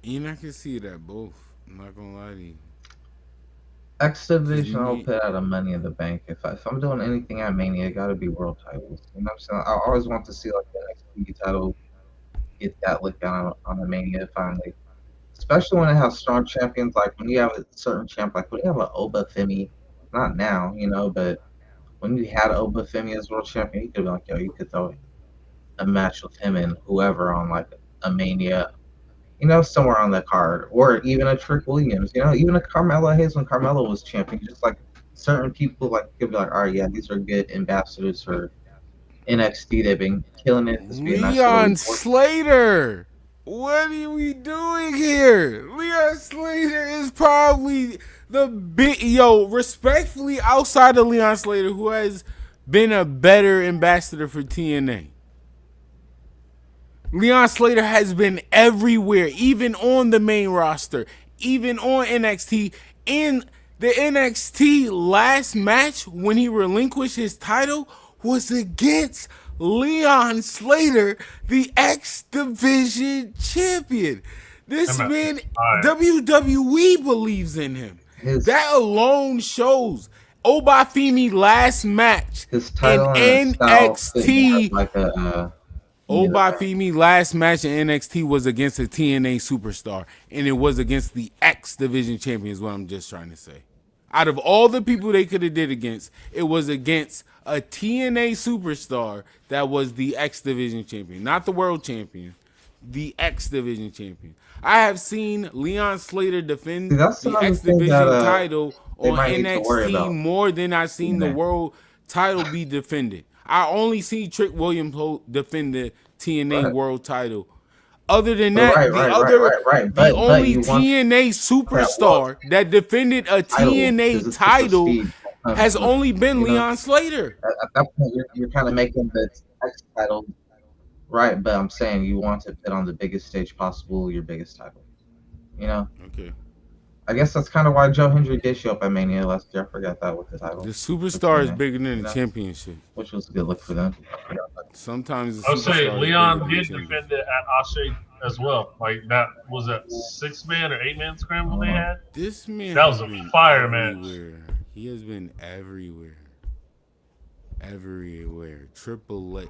I can see it at both. I'm not gonna lie to you. X Division, I'll put out a Money in the Bank. If I'm doing anything at Mania, it gotta be world titles. You know what I'm saying? I always want to see like the NXT title get that look on a Mania finally. Especially when it has strong champions, like when you have a certain champ, like when you have an Oba Femi, not now, but when you had Oba Femi as world champion, you could be like, yo, you could throw a match with him and whoever on like a Mania, somewhere on the card, or even a Trick Williams, even a Carmelo Hayes when Carmelo was champion, just like certain people like could be like, all right, yeah, these are good ambassadors for NXT. They've been killing it. Leon Slater. What are we doing here? Leon Slater is probably the respectfully, outside of Leon Slater, who has been a better ambassador for TNA. Leon Slater has been everywhere, even on the main roster, even on NXT. In the NXT last match, when he relinquished his title, was against Leon Slater, the X Division champion. This man, WWE believes in him. That alone shows. Obafemi last match his title in NXT. Obafemi last match in NXT was against a TNA superstar, and it was against the X Division champion, is what I'm just trying to say. Out of all the people they could have did against, it was against a TNA superstar that was the X Division champion, not the world champion, the X Division champion. I have seen Leon Slater defend the X Division title on NXT more than I've seen the world title be defended. I only see Trick Williams defend the TNA world title. Other than that, the only TNA superstar that defended a TNA title has only been Leon Slater. At that point, you're kind of making the X title right, but I'm saying you want to put on the biggest stage possible, your biggest title. Okay. I guess that's kind of why Joe Hendry did show up at Mania last year. I forgot that with the title. The superstar is bigger than the championship, which was a good look for them. Sometimes I would say Leon did defend it at Ashe as well. Like that was a 6-man or 8-man scramble they had. This man, that was a fire match. He has been everywhere. Triple A.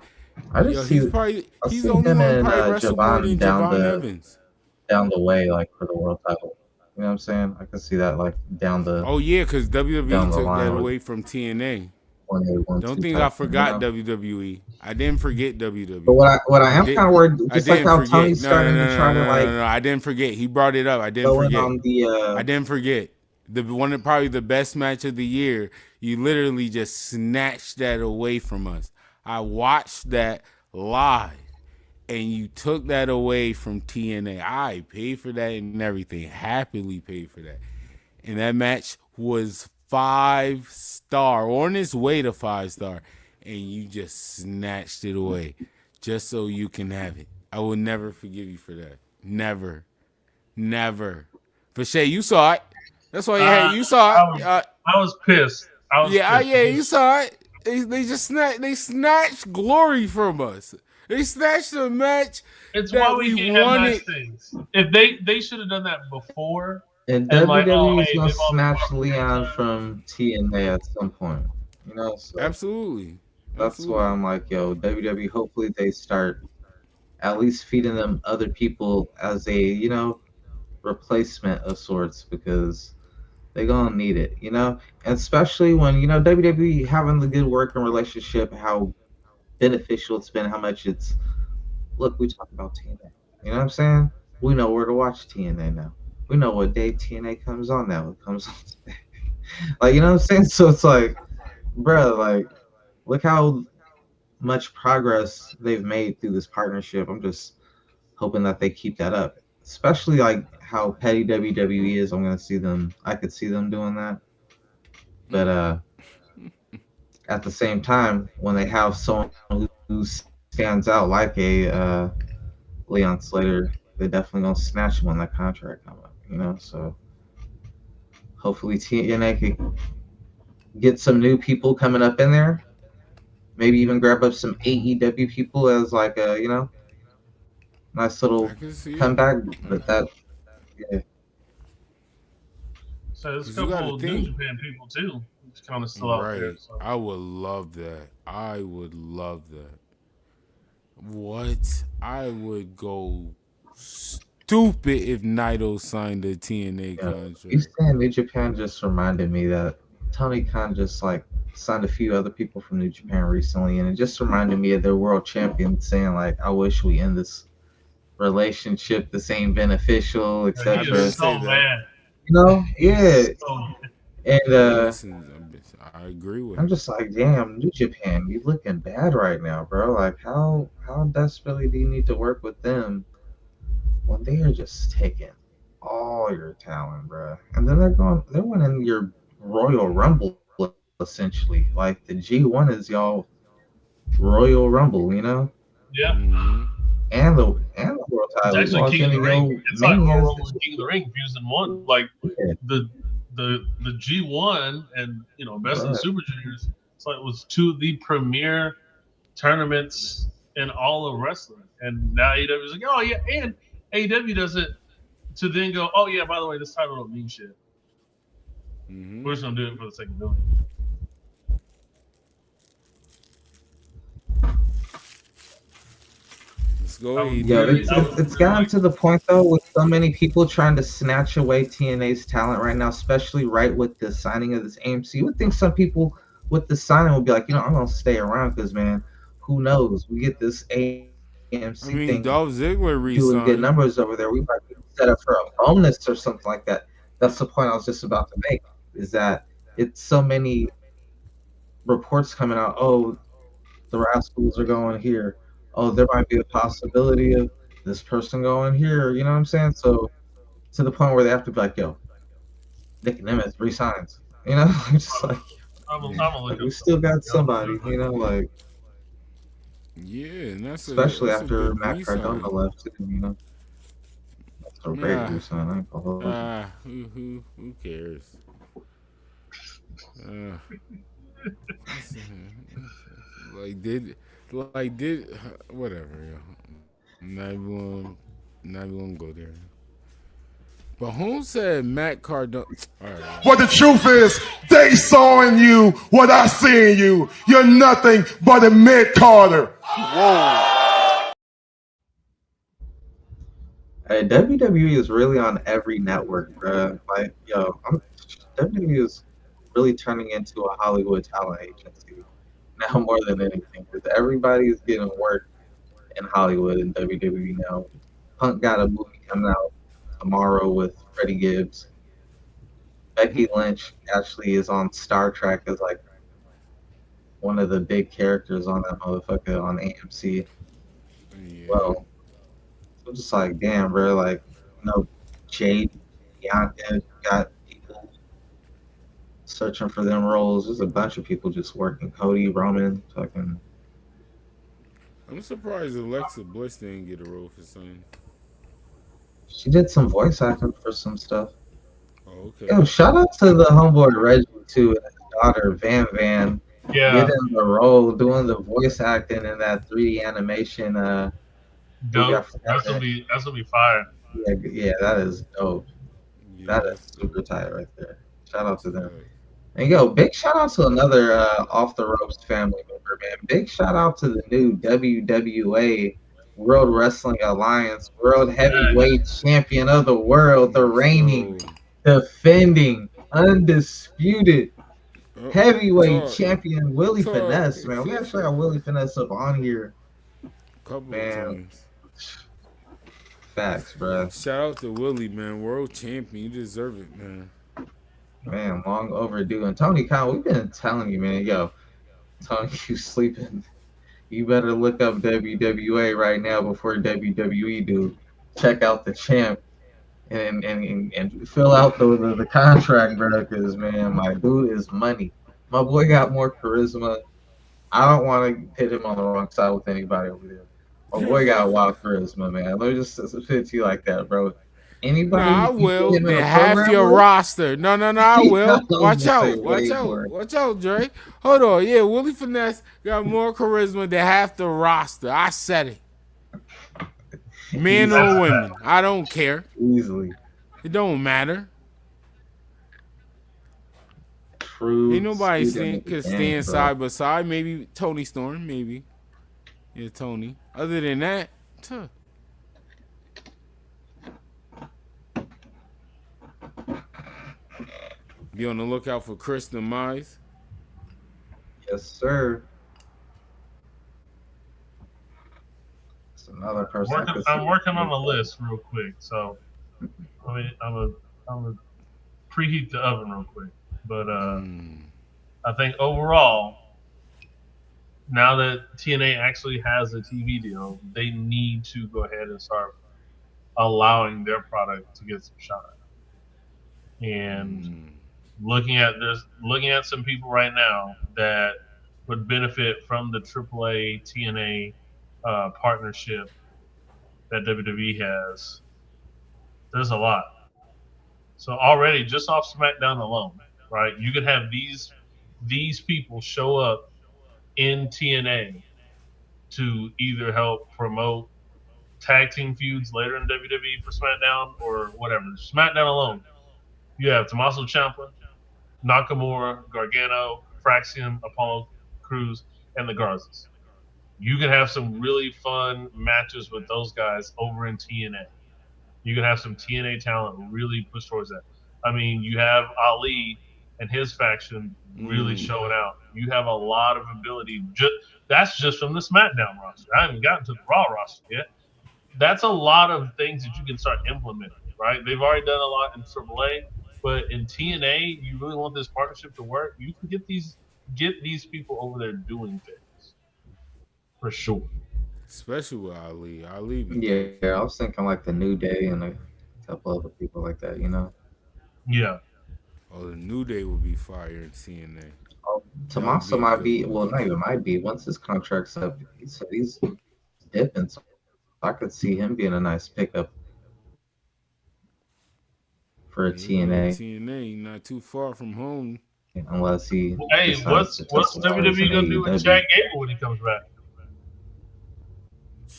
He's the only one probably wrestled more than Javon Evans. Down the way, like for the world title. You know what I'm saying? I can see that like down the. Oh yeah, because WWE took that away from TNA. 1A, Don't 1-2 think type I thing, forgot you know? WWE. I didn't forget WWE. But what I am kind of worried, I just like didn't how forget. Tony's No, no, starting no, to try no, to no, like no, no. I didn't forget. He brought it up. I didn't go in forget. on the I didn't forget. The one of probably the best match of the year. You literally just snatched that away from us. I watched that live, and you took that away from TNA. I paid for that and everything. Happily paid for that. And that match was 5-star, on its way to 5-star, and you just snatched it away just so you can have it. I will never forgive you for that. Never. Never. For Shay, you saw it. That's why you saw it. I was pissed. You saw it. They snatched glory from us. They snatched a match. It's that why we can't have nice things. If they should have done that before. And WWE is gonna snatch Leon from TNA at some point. You know, so absolutely. That's why I'm like, yo, WWE. Hopefully they start at least feeding them other people as a, you know, replacement of sorts, because they're gonna need it, you know, and especially when, you know, WWE having the good working relationship, how beneficial it's been, how much it's. Look, we talk about TNA. You know what I'm saying? We know where to watch TNA now. We know what day TNA comes on now. It comes on today. Like, you know what I'm saying? So it's like, bro, like, look how much progress they've made through this partnership. I'm just hoping that they keep that up. Especially like how petty WWE is. I could see them doing that. But at the same time, when they have someone who stands out like a Leon Slater, they're definitely gonna snatch him when that contract comes up, you know. So hopefully TNA can get some new people coming up in there. Maybe even grab up some AEW people as like a, you know, nice little comeback. But that, yeah. So there's a couple of New Japan people too. It's kind of still out there. So. I would love that. I would love that. What? I would go stupid if Naito signed a TNA contract. You saying New Japan just reminded me that Tony Khan just like signed a few other people from New Japan recently, and it just reminded me of their world champion saying like, "I wish we end this relationship. This ain't beneficial, etc." So mad. You know, yeah. And listen, I agree with. I'm just like, damn, New Japan, you looking bad right now, bro. Like, how desperately do you need to work with them when they are just taking all your talent, bro? And then they're winning your Royal Rumble essentially. Like the G1 is y'all Royal Rumble, you know? Yeah. Mm-hmm. And the world title. It's actually King of the Ring. It's like Royal Rumble and King of the Ring fused in one. Like the G1 and, you know, Best of the Super Juniors. It's like it was two of the premier tournaments in all of wrestling. And now AEW is like, oh yeah, and AEW does it to then go, oh yeah, by the way, this title don't mean shit. Mm-hmm. We're just gonna do it for the sake of doing it. Yeah, it's gotten to the point though with so many people trying to snatch away TNA's talent right now, especially right with the signing of this AMC. You would think some people with the signing would be like, you know, I'm gonna stay around because, man, who knows? We get this AMC thing. Dolph Ziggler doing good numbers over there. We might be set up for a bonus or something like that. That's the point I was just about to make. Is that it's so many reports coming out. Oh, the Rascalz are going here. Oh, there might be a possibility of this person going here. You know what I'm saying? So to the point where they have to be like, yo, Nick Nemeth resigns. You know, just like, like we still got somebody. You know, like and that's especially after Matt Cardona left. You know, that's a great resign. Who cares? Whatever. Not even gonna go there. But Holmes said Matt Cardona. Right. What the truth is, they saw in you what I see in you. You're nothing but a mid-carder. Whoa. Hey, WWE is really on every network, bro. Like, yo, WWE is really turning into a Hollywood talent agency now more than anything. Because everybody's getting work in Hollywood and WWE now. Punk got a movie coming out tomorrow with Freddie Gibbs. Becky Lynch actually is on Star Trek as like one of the big characters on that motherfucker on AMC. Yeah. Well, I'm just like, damn, bro. Like, Jade, Bianca got people searching for them roles. There's a bunch of people just working. Cody, Roman, fucking. I'm surprised Alexa Bliss didn't get a role for something. She did some voice acting for some stuff. Oh, okay. Yo, shout out to the homeboy Reggie too, and his daughter Van Van. Yeah. Getting the role, doing the voice acting in that 3D animation. Dope. That's gonna be fire. Yeah, that is dope. Yeah, that is super tight right there. Shout out to them. And yo, big shout out to another Off the Ropes family member, man. Big shout out to the new WWA World Wrestling Alliance World Heavyweight Champion of the World, the reigning, defending, undisputed heavyweight champion Willie Finesse, man. We actually got Willie Finesse up on here. Couple of times. Facts, bro. Shout out to Willie, man. World champion. You deserve it, man. Man, long overdue. And Tony Khan, we've been telling you, man. Yo, Tony, you sleeping. You better look up WWA right now before WWE do. Check out the champ. And fill out the contract, bro, because, man, my dude is money. My boy got more charisma. I don't want to pit him on the wrong side with anybody over there. My boy got wild charisma, man. Let me just pit you like that, bro. Anybody? No, I will. Then half your roster. No, I will. Watch out, Dre. Hold on. Yeah, Willie Finesse got more charisma than half the roster. I said it. Men or women, I don't care. Easily. It don't matter. True. Ain't nobody stand side by side. Maybe Tony Storm, maybe. Yeah, Tony. Other than that, be on the lookout for Chris Demise. Yes, sir. Another person. I'm working on a list real quick, so I'm gonna preheat the oven real quick. But I think overall, now that TNA actually has a TV deal, they need to go ahead and start allowing their product to get some shine. And looking at some people right now that would benefit from the AAA TNA partnership that WWE has. There's a lot. So already, just off SmackDown alone, right? You could have these people show up in TNA to either help promote tag team feuds later in WWE for SmackDown or whatever. SmackDown alone, you have Tommaso Ciampa, Nakamura, Gargano, Fraxium, Apollo Crews, and the Garzas. You can have some really fun matches with those guys over in TNA. You can have some TNA talent really push towards that. I mean, you have Ali and his faction really showing out. You have a lot of ability. That's just from the SmackDown roster. I haven't gotten to the Raw roster yet. That's a lot of things that you can start implementing, right? They've already done a lot in AAA, but in TNA, you really want this partnership to work. You can get these people over there doing things. For sure. Especially with Ali. Yeah, I was thinking like the New Day and a couple other people like that, you know? Yeah. Oh, the New Day would be fire in TNA. Oh, Tommaso might be, well, not even might be. Once his contract's up, he's dipping. So I could see him being a nice pickup for a TNA. TNA, not too far from home. Unless he. Hey, what's WWE gonna do with Jack Gable when he comes back?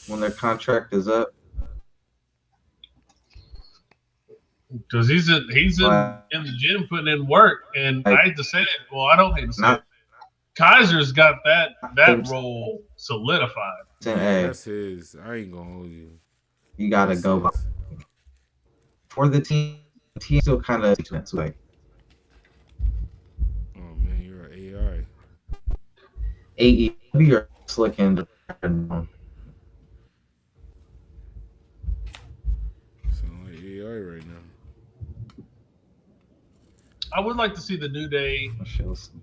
When their contract is up. Because he's in the gym putting in work, and I hate to say it. Well, I don't hate to say it. Kaiser's got that role solidified. Hey, that's his. I ain't gonna hold you. You gotta go for the team. The team still kind of like AEW are just looking to Sound like AI right now. I would like to see the New Day.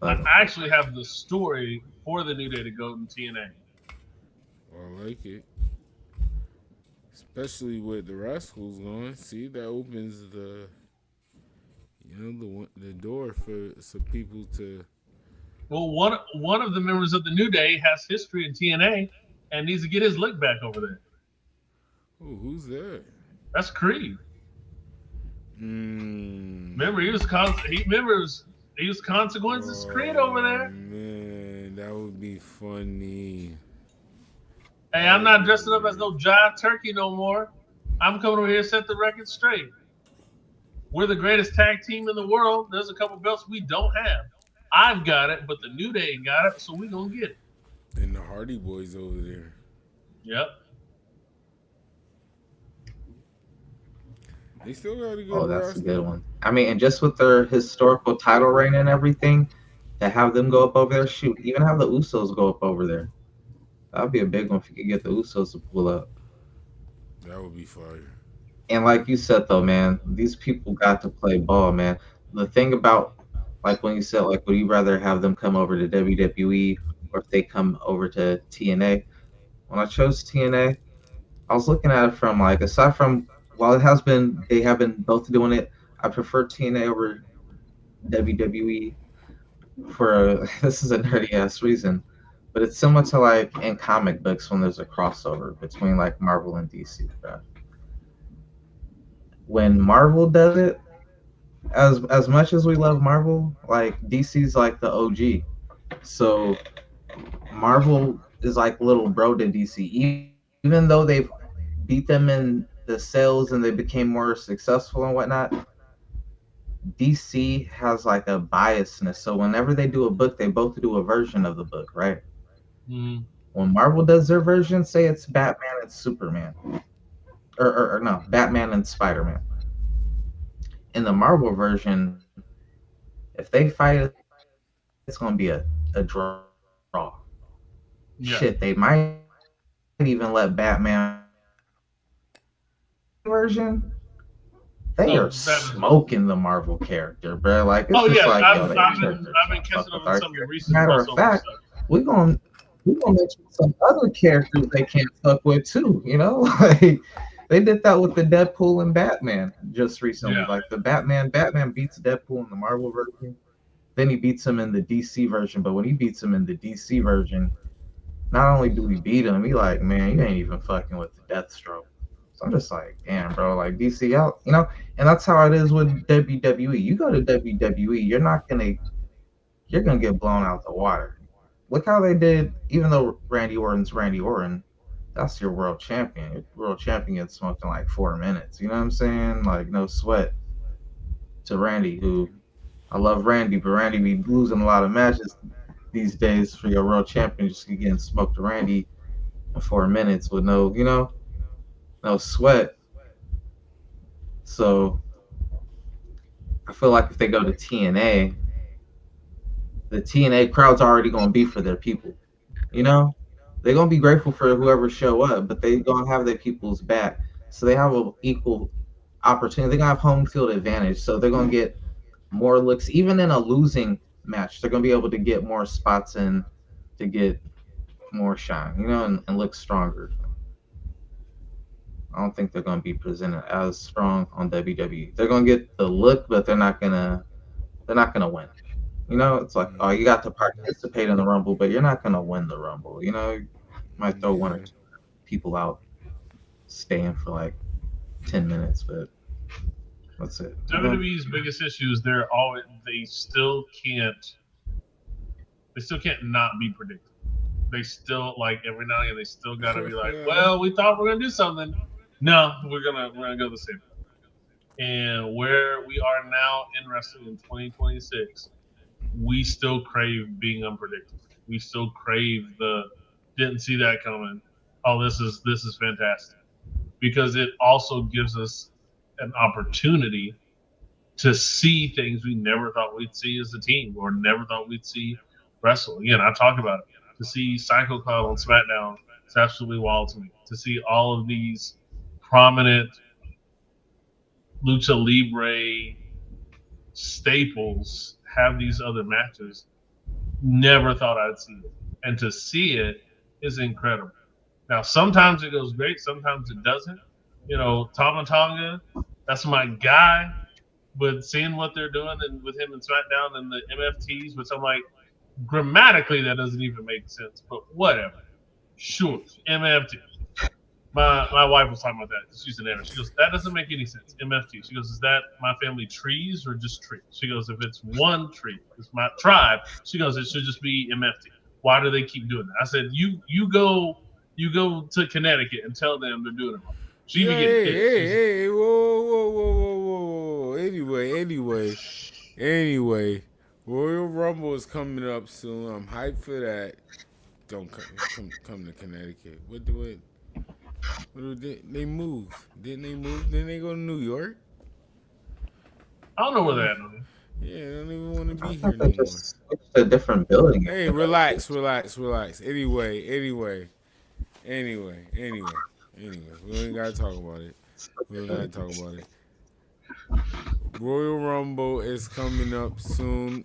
I actually have the story for the New Day to go in TNA. I like it. Especially with the Rascalz going. See, that opens the the door for some people to. Well, one of the members of the New Day has history in TNA and needs to get his lick back over there. Oh, who's that? That's Creed. Remember, he was Consequences Creed over there. Man, that would be funny. Hey, I'm not dressing up as no Jive Turkey no more. I'm coming over here to set the record straight. We're the greatest tag team in the world. There's a couple belts we don't have. I've got it, but the New Day ain't got it, so we gonna get it. And the Hardy Boys over there. Yep. They still got a good Oh, that's roster. a good one. I mean, and just with their historical title reign and everything, to have them go up over there, shoot, even have the Usos go up over there. That would be a big one if you could get the Usos to pull up. That would be fire. And like you said, though, man, these people got to play ball, man. The thing about, like when you said, like, would you rather have them come over to WWE or if they come over to TNA? When I chose TNA, I was looking at it from, like, aside from, while it has been, they have been both doing it, I prefer TNA over WWE for, this is a nerdy-ass reason, but it's similar to, like, in comic books when there's a crossover between, like, Marvel and DC, bro. When Marvel does it, as much as we love Marvel, like DC's like the OG. So Marvel is like little bro to DC. Even though they've beat them in the sales and they became more successful and whatnot, DC has like a biasness. So whenever they do a book, they both do a version of the book, right? Mm-hmm. When Marvel does their version, say it's Batman and Superman. Or no, Batman and Spider-Man. In the Marvel version, if they fight, it's going to be a draw. Yeah. Shit, they might even let Batman version. They are smoking the Marvel character, bro. Like, it's just like, I've been catching up with some of the recent. Matter of fact, we're gonna mention some other characters they can't fuck with too. You know, like. They did that with the Deadpool and Batman just recently. Yeah. Like the Batman beats Deadpool in the Marvel version. Then he beats him in the DC version. But when he beats him in the DC version, not only do we beat him, he like, man, you ain't even fucking with the Deathstroke. So I'm just like, damn, bro, like DC out, you know? And that's how it is with WWE. You go to WWE, you're gonna get blown out the water. Look how they did, even though Randy Orton's Randy Orton, that's your world champion. Your world champion gets smoked in like 4 minutes. You know what I'm saying? Like, no sweat to Randy, who I love Randy, but Randy be losing a lot of matches these days for your world champion just getting smoked to Randy in 4 minutes with no, you know, no sweat. So I feel like if they go to TNA, the TNA crowd's already going to be for their people, you know? They're going to be grateful for whoever show up, but they're going to have their people's back. So they have an equal opportunity. They're going to have home field advantage. So they're going to get more looks. Even in a losing match, they're going to be able to get more spots in to get more shine, you know, and look stronger. I don't think they're going to be presented as strong on WWE. They're going to get the look, but they're not going to win. You know, it's like, oh, you got to participate in the Rumble, but you're not going to win the Rumble. You know, you might throw 1 or 2 people out, staying for like 10 minutes, but that's it. WWE's biggest issue is they still can't not be predictable. They still, like, every now and again, they still got to be like, well, we thought we were going to do something. No, we're gonna go the same. And where we are now in wrestling in 2026, we still crave being unpredictable. We still crave the didn't see that coming. Oh, this is fantastic, because it also gives us an opportunity to see things we never thought we'd see as a team, or never thought we'd see wrestle. Again, I talk about it. to see Psycho Clown on SmackDown is absolutely wild to me. To see all of these prominent lucha libre staples have these other matches, never thought I'd see it. And to see it is incredible. Now, sometimes it goes great, sometimes it doesn't. You know, Tama Tonga, that's my guy. But seeing what they're doing and with him in SmackDown and the MFTs, which I'm like, grammatically that doesn't even make sense. But whatever. Sure, MFT. My wife was talking about that. She's an editor. She goes, that doesn't make any sense. MFT. She goes, is that my family trees or just trees? She goes, if it's one tree, it's my tribe. She goes, it should just be MFT. Why do they keep doing that? I said, you go to Connecticut and tell them they're doing it wrong. She even get pissed. Hey, whoa. Anyway, Royal Rumble is coming up soon. I'm hyped for that. Don't come to Connecticut. What do they move? Didn't they move? Didn't they go to New York? I don't know where they're at. Yeah, they don't even want to be here no more. Just switched to a different building. Hey, relax. Anyway. We ain't gotta talk about it. Royal Rumble is coming up soon.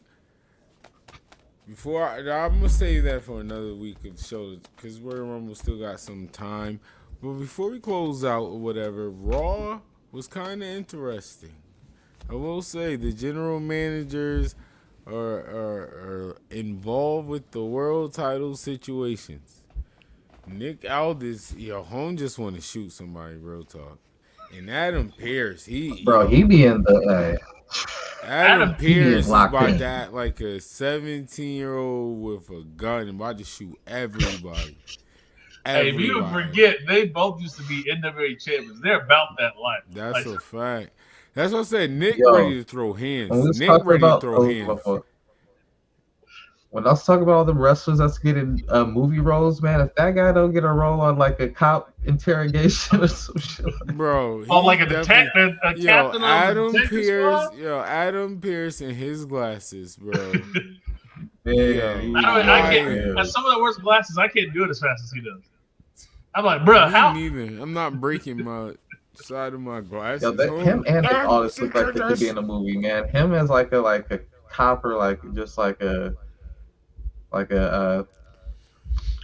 I'm gonna save that for another week of shows because Royal Rumble still got some time. But before we close out or whatever, Raw was kind of interesting. I will say the general managers are involved with the world title situations. Nick Aldis, home just want to shoot somebody, real talk. And Adam Pearce, he be in the Adam Pearce is about in. that like a 17-year-old with a gun and about to shoot everybody. Hey, if you forget, they both used to be NWA champions. They're about that life. That's a fact. That's what I said. Nick Yo, ready to throw hands. Nick when I was talking about all the wrestlers that's getting movie roles, man, if that guy don't get a role on like a cop interrogation or some shit, bro, like a detective, captain Adam of Pearce, Adam Pearce and his glasses, bro. I can't. As some of the worst glasses, I can't do it as fast as he does. I'm like, bro, how? Neither. I'm not breaking my side of my glasses. Him and Nick Aldis look like they could be in a movie, man. Him as like a cop or like just like a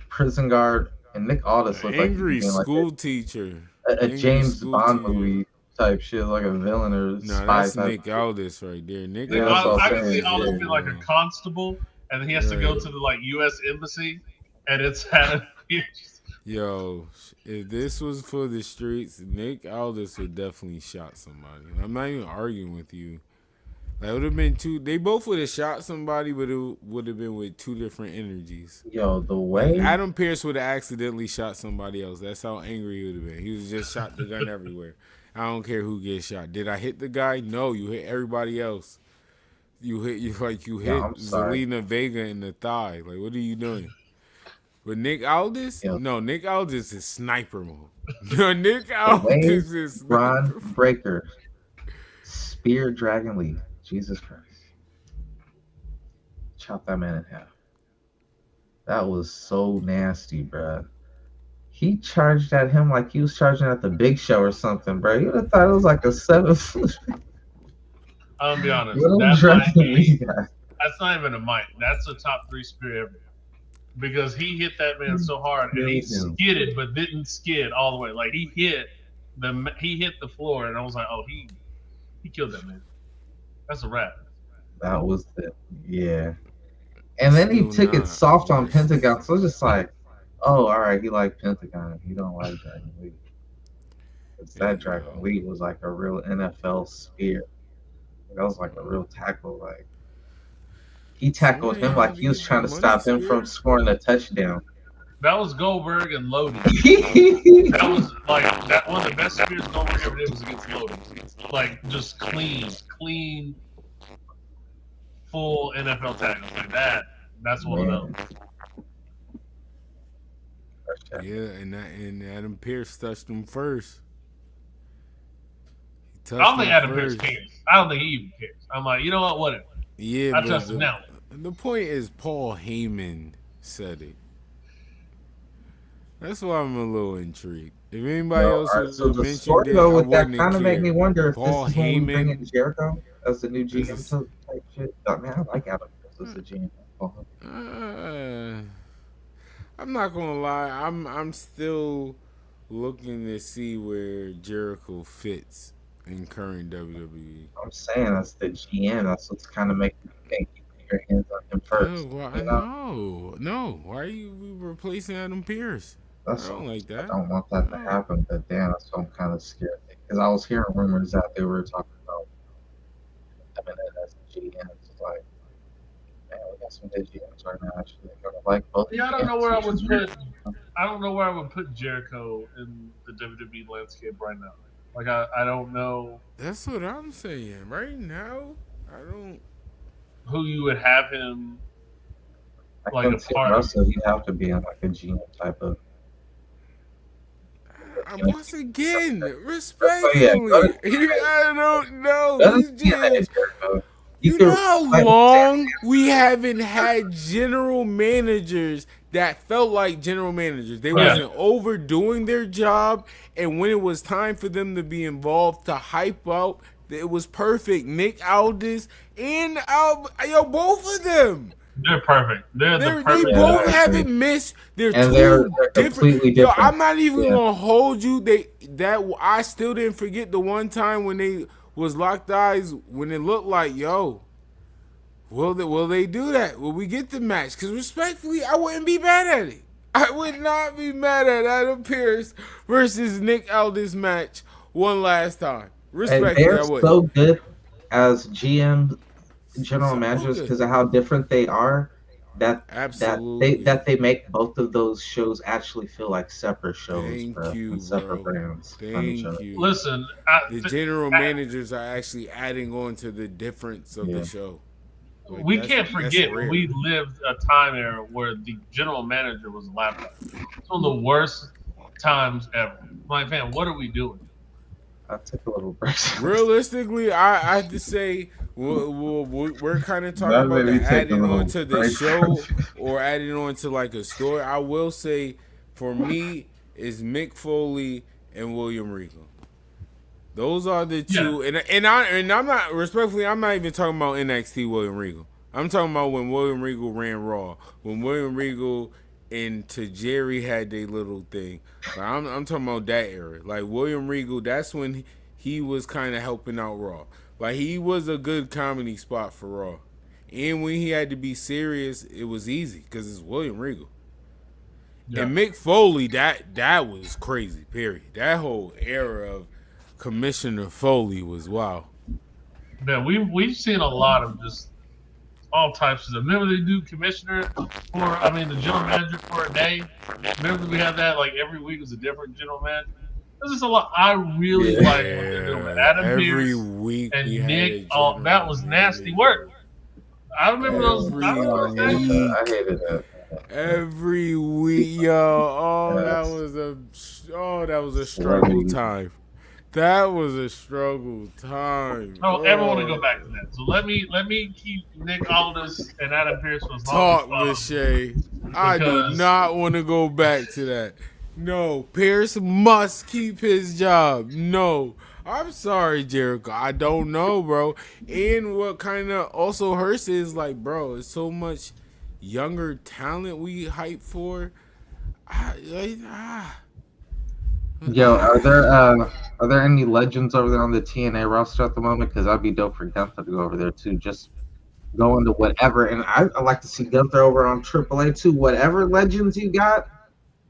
prison guard, and Nick Aldis look like angry school like teacher, a James Bond movie type shit, like a villain or spy. That's Nick Aldis right there. I can see Aldis be like a constable, and then he has to go to the like U.S. embassy, and it's had. Yo, if this was for the streets, Nick Aldis would definitely shot somebody. I'm not even arguing with you. Like, it would have been two. They both would have shot somebody, but it would have been with two different energies. Yo, the way like Adam Pearce would have accidentally shot somebody else. That's how angry he would have been. He was just shot the gun everywhere. I don't care who gets shot. Did I hit the guy? No, you hit everybody else. You hit Zelina Vega in the thigh. Like, what are you doing? But Nick Aldis? Yep. No, Nick Aldis is sniper mode. No, Nick Aldis is Ron Breaker, Spear Dragon Lee. Jesus Christ. Chop that man in half. That was so nasty, bro. He charged at him like he was charging at the Big Show or something, bro. You would have thought it was like a 7-foot. I'm gonna be honest. That's not even a mic. That's a top 3 spear ever. Because he hit that man so hard and he skidded but didn't skid all the way. Like he hit the floor and I was like, oh, he killed that man. That's a wrap. That was yeah. And then he took it soft on Pentagon. So it's just like, oh, all right, he liked Pentagon. He don't like Dragon Lee. That Dragon Lee was like a real NFL spear. That was like a real tackle. Like he tackled him like he was trying to stop him from scoring a touchdown. That was Goldberg and Lodi. That was like one of the best spears Goldberg ever did was against Lodi. Like just clean, full NFL tackles like that. That's one of those. Yeah, and Adam Pearce touched him first. I don't think Adam Pearce cares. I don't think he even cares. I'm like, you know what? Whatever. Yeah, I trust him now. The point is, Paul Heyman said it. That's why I'm a little intrigued. If anybody No, else would so have the mentioned story it, though I with that wouldn't have kind of make me cared. wonder if Paul this is when we bring in Heyman. Jericho as the new This GM is, type shit. I mean, I like Adam Pearce as the GM. I'm not gonna lie. I'm still looking to see where Jericho fits in current WWE. I'm saying that's the GM. That's what's kind of making me think you put your hands on him Oh, first. well, You know, no. Why are you replacing Adam Pearce? I that's don't all. like I that. don't want that to No. happen, but damn, that's what I'm kind of scared because I was hearing rumors that they were talking about having it as the GM. It's like, man, we got some good GMs right now. Actually, I like both. Yeah, I don't know where I would GMs. put. I don't know where I would put Jericho in the WWE landscape right now. Like I don't know That's what I'm saying. Right now, I don't. who you would have him I like a couldn't see part. Russell. He'd have to be in like a GM type of. Once again, So, respectfully, yeah, I don't know. Doesn't These see him in GMs, Jericho. you know how long we haven't had general managers that felt like general managers. They wasn't overdoing their job, and when it was time for them to be involved to hype out, it was perfect. Nick Aldis and both of them. They're perfect. They're the perfect. They both haven't missed. They're And two they're different. completely different. I'm not even Yeah. gonna hold you. I still didn't forget the one time when they was locked eyes when it looked like, yo, will they do that? Will we get the match? Because respectfully, I wouldn't be mad at it. I would not be mad at Adam Pearce versus Nick Aldis match one last time. And Respectfully, they're I would. so good as GM general managers because of how different they are. Absolutely. That they make both of those shows actually feel like separate shows, Thank bro, you, and separate bro. brands. Thank you. Listen, the general managers are actually adding on to the difference of the show. Like, we can't forget we lived a time era where the general manager was a laptop. It's one of the worst times ever. Like, man, what are we doing? I took a little break. Realistically, I have to say we're kind of talking That about made me the take a adding little on to the break. show or adding on to like a story. I will say for me is Mick Foley and William Regal. Those are the two, and I'm not respectfully. I'm not even talking about NXT William Regal. I'm talking about when William Regal ran Raw, when William Regal and Tajiri had their little thing. Like, I'm talking about that era. Like William Regal, that's when he was kind of helping out Raw. Like he was a good comedy spot for Raw, and when he had to be serious, it was easy because it's William Regal. Yeah. And Mick Foley, that was crazy. Period. That whole era of Commissioner Foley was wow. Man, we've seen a lot of just all types of stuff. Remember they do commissioner the general manager for a day? Remember we had that like every week was a different general manager? There's just a lot. I really like what they're doing with Adam Pearce week and Nick. That was nasty work. I remember those. I hated that. Every week, yo. That was a struggle time. That was a struggle time. Oh, everyone want to go back to that. So let me keep Nick Aldis and Adam Pearce for as long as possible. Michelle. I do not want to go back to that. No, Pearce must keep his job. No. I'm sorry, Jericho. I don't know, bro. And what kind of also hurts is like, bro, it's so much younger talent we hype for. Yo, are there any legends over there on the TNA roster at the moment? Because I'd be dope for Gunther to go over there too. Just go into whatever, and I like to see Gunther over on AAA too. Whatever legends you got,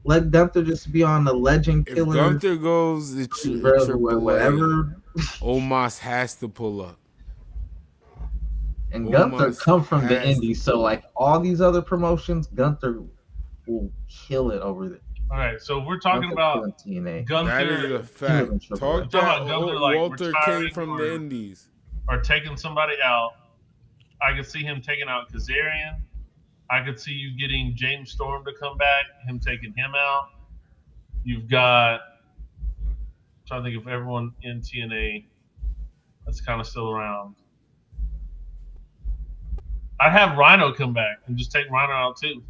let Gunther just be on the legend killer. If Gunther goes to AAA, whatever, Omos has to pull up. And Gunther come from the indies, so like all these other promotions, Gunther will kill it over there. All right, so we're talking about TNA. Gunther. That is a fact. Talk about Gunther, Walter came from the indies. Or taking somebody out. I could see him taking out Kazarian. I could see you getting James Storm to come back, him taking him out. You've got, I'm trying to think of everyone in TNA that's kind of still around. I'd have Rhino come back and just take Rhino out too.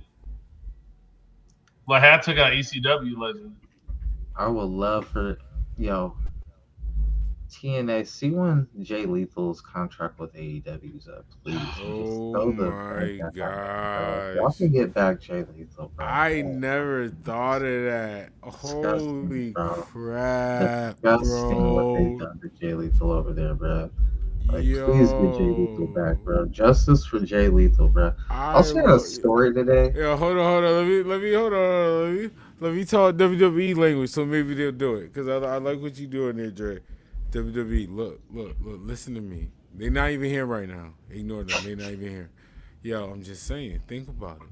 But Hatta got ECW legend. I would love for TNA, see when Jay Lethal's contract with AEW's up, please. Oh my Y'all gosh. can get back Jay Lethal, bro. I never thought of that. Holy crap, Disgusting what they've bro. done to Jay Lethal over there, bro. Like, Yo. please get Jay Lethal back, bro. Justice for Jay Lethal, bro. I'll share a story today. Yeah, hold on. Let me talk WWE language, so maybe they'll do it. Cause I like what you doing there, Dre. WWE, look, listen to me. They're not even here right now. Ignore them. They're not even here. Yo, I'm just saying. Think about it.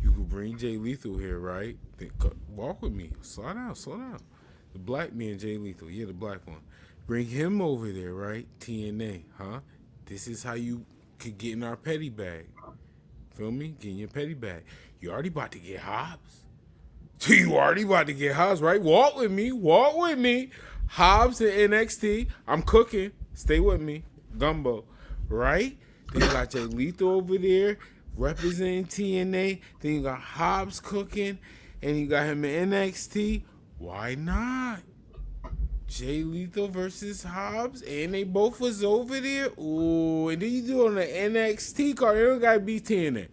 You could bring Jay Lethal here, right? Walk with me. Slow down. The black man, Jay Lethal. Yeah, the black one. Bring him over there, right? TNA, huh? This is how you could get in our petty bag. Feel me? Get in your petty bag. You already about to get Hobbs. Right? Walk with me. Hobbs and NXT. I'm cooking. Stay with me. Gumbo. Right? Then you got Jay Lethal over there representing TNA. Then you got Hobbs cooking. And you got him in NXT. Why not? Jay Lethal versus Hobbs. And they both was over there. Ooh. And then you do it on the NXT card. It don't got to be TNA.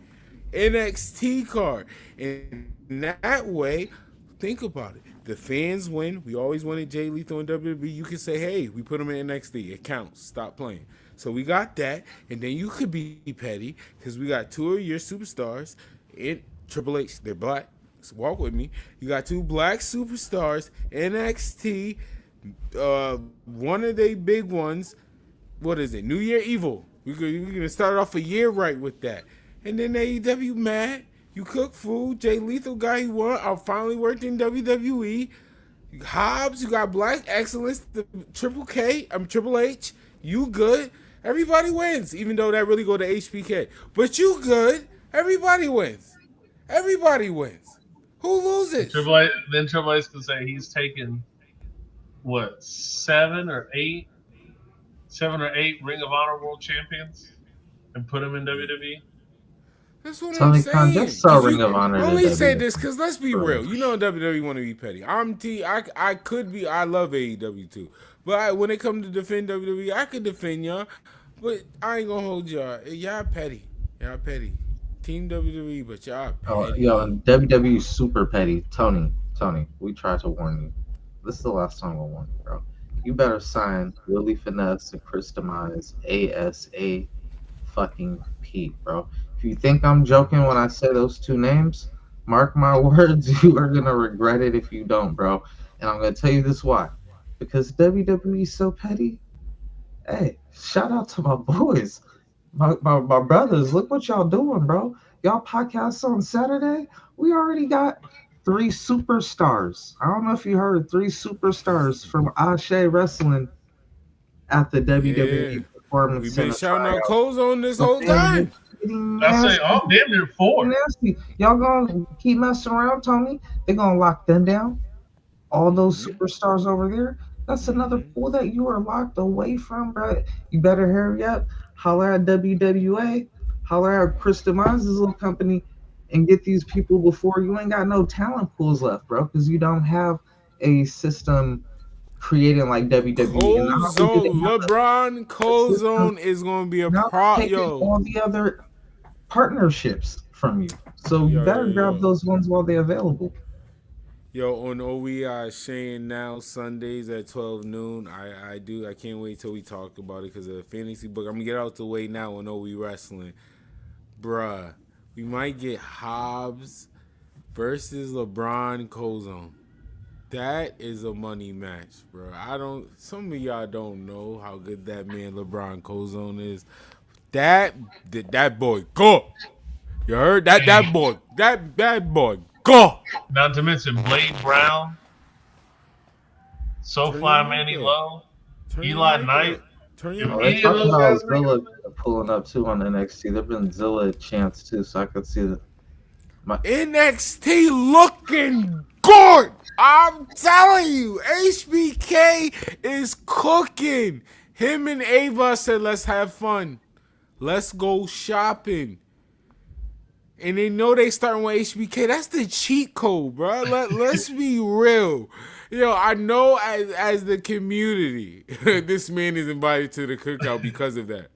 NXT card. And that way, think about it. The fans win. We always wanted Jay Lethal in WWE. You can say, hey, we put him in NXT. It counts. Stop playing. So we got that. And then you could be petty because we got two of your superstars in Triple H. They're black. So walk with me. You got two black superstars, NXT. One of the big ones, what is it? New Year Evil. We're going to start off a year right with that. And then AEW mad. You cook food. Jay Lethal guy who won. I finally worked in WWE. Hobbs, you got Black Excellence, the Triple H. You good. Everybody wins, even though that really go to HBK. But you good. Everybody wins. Who loses? Triple H can say he's taken, what, 7 or 8 Ring of Honor World Champions and put them in WWE? That's what Tony I'm saying. Khan just saw Ring of Honor. I only say this because let's be real. You know WWE want to be petty. I could be. I love AEW too. But when it comes to defend WWE, I could defend y'all. But I ain't going to hold y'all. Y'all petty. Team WWE, but y'all petty. And WWE super petty. Tony, we tried to warn you. This is the last time we'll warn you, bro. You better sign Willie Finesse and Chris Demise ASA fucking Pete, bro. If you think I'm joking when I say those two names, mark my words, you are going to regret it if you don't, bro. And I'm going to tell you this why. Because WWE is so petty. Hey, shout out to my boys, my brothers. Look what y'all doing, bro. Y'all podcasts on Saturday. We already got 3 superstars. I don't know if you heard 3 superstars from Ashe Wrestling at the WWE Performance We've Center. been shouting out Ozone this whole time. I say, oh, damn near 4. Nasty. Y'all gonna keep messing around, Tony? They're gonna lock them down. All those superstars over there. That's another pool that you are locked away from, bro. You better hurry up. Holler at WWA. Holler at Chris Demise's little company, and get these people before you ain't got no talent pools left, bro. Because you don't have a system creating like WWE. LeBron Cozone is gonna be a pro. Yo, all the other partnerships from you. So you better grab those ones while they're available. Yo, on OE Shane now Sundays at 12 noon. I can't wait till we talk about it because of the fantasy book. I'm gonna get out the way now on OE Wrestling. Bruh, we might get Hobbs versus LeBron Cozone. That is a money match, bro. Some of y'all don't know how good that man LeBron Cozone is. That boy go. You heard that boy. That boy go. Not to mention Blade Brown, SoFly Manny Lowe, Eli Knight. Let's talk about Zilla pulling up too on NXT. There've been Zilla chants too, so I could see the NXT looking good. I'm telling you, HBK is cooking. Him and Ava said, let's have fun. Let's go shopping. and they know they starting with HBK. That's the cheat code, bro. Let's be real. Yo, I know as the community, this man is invited to the cookout because of that.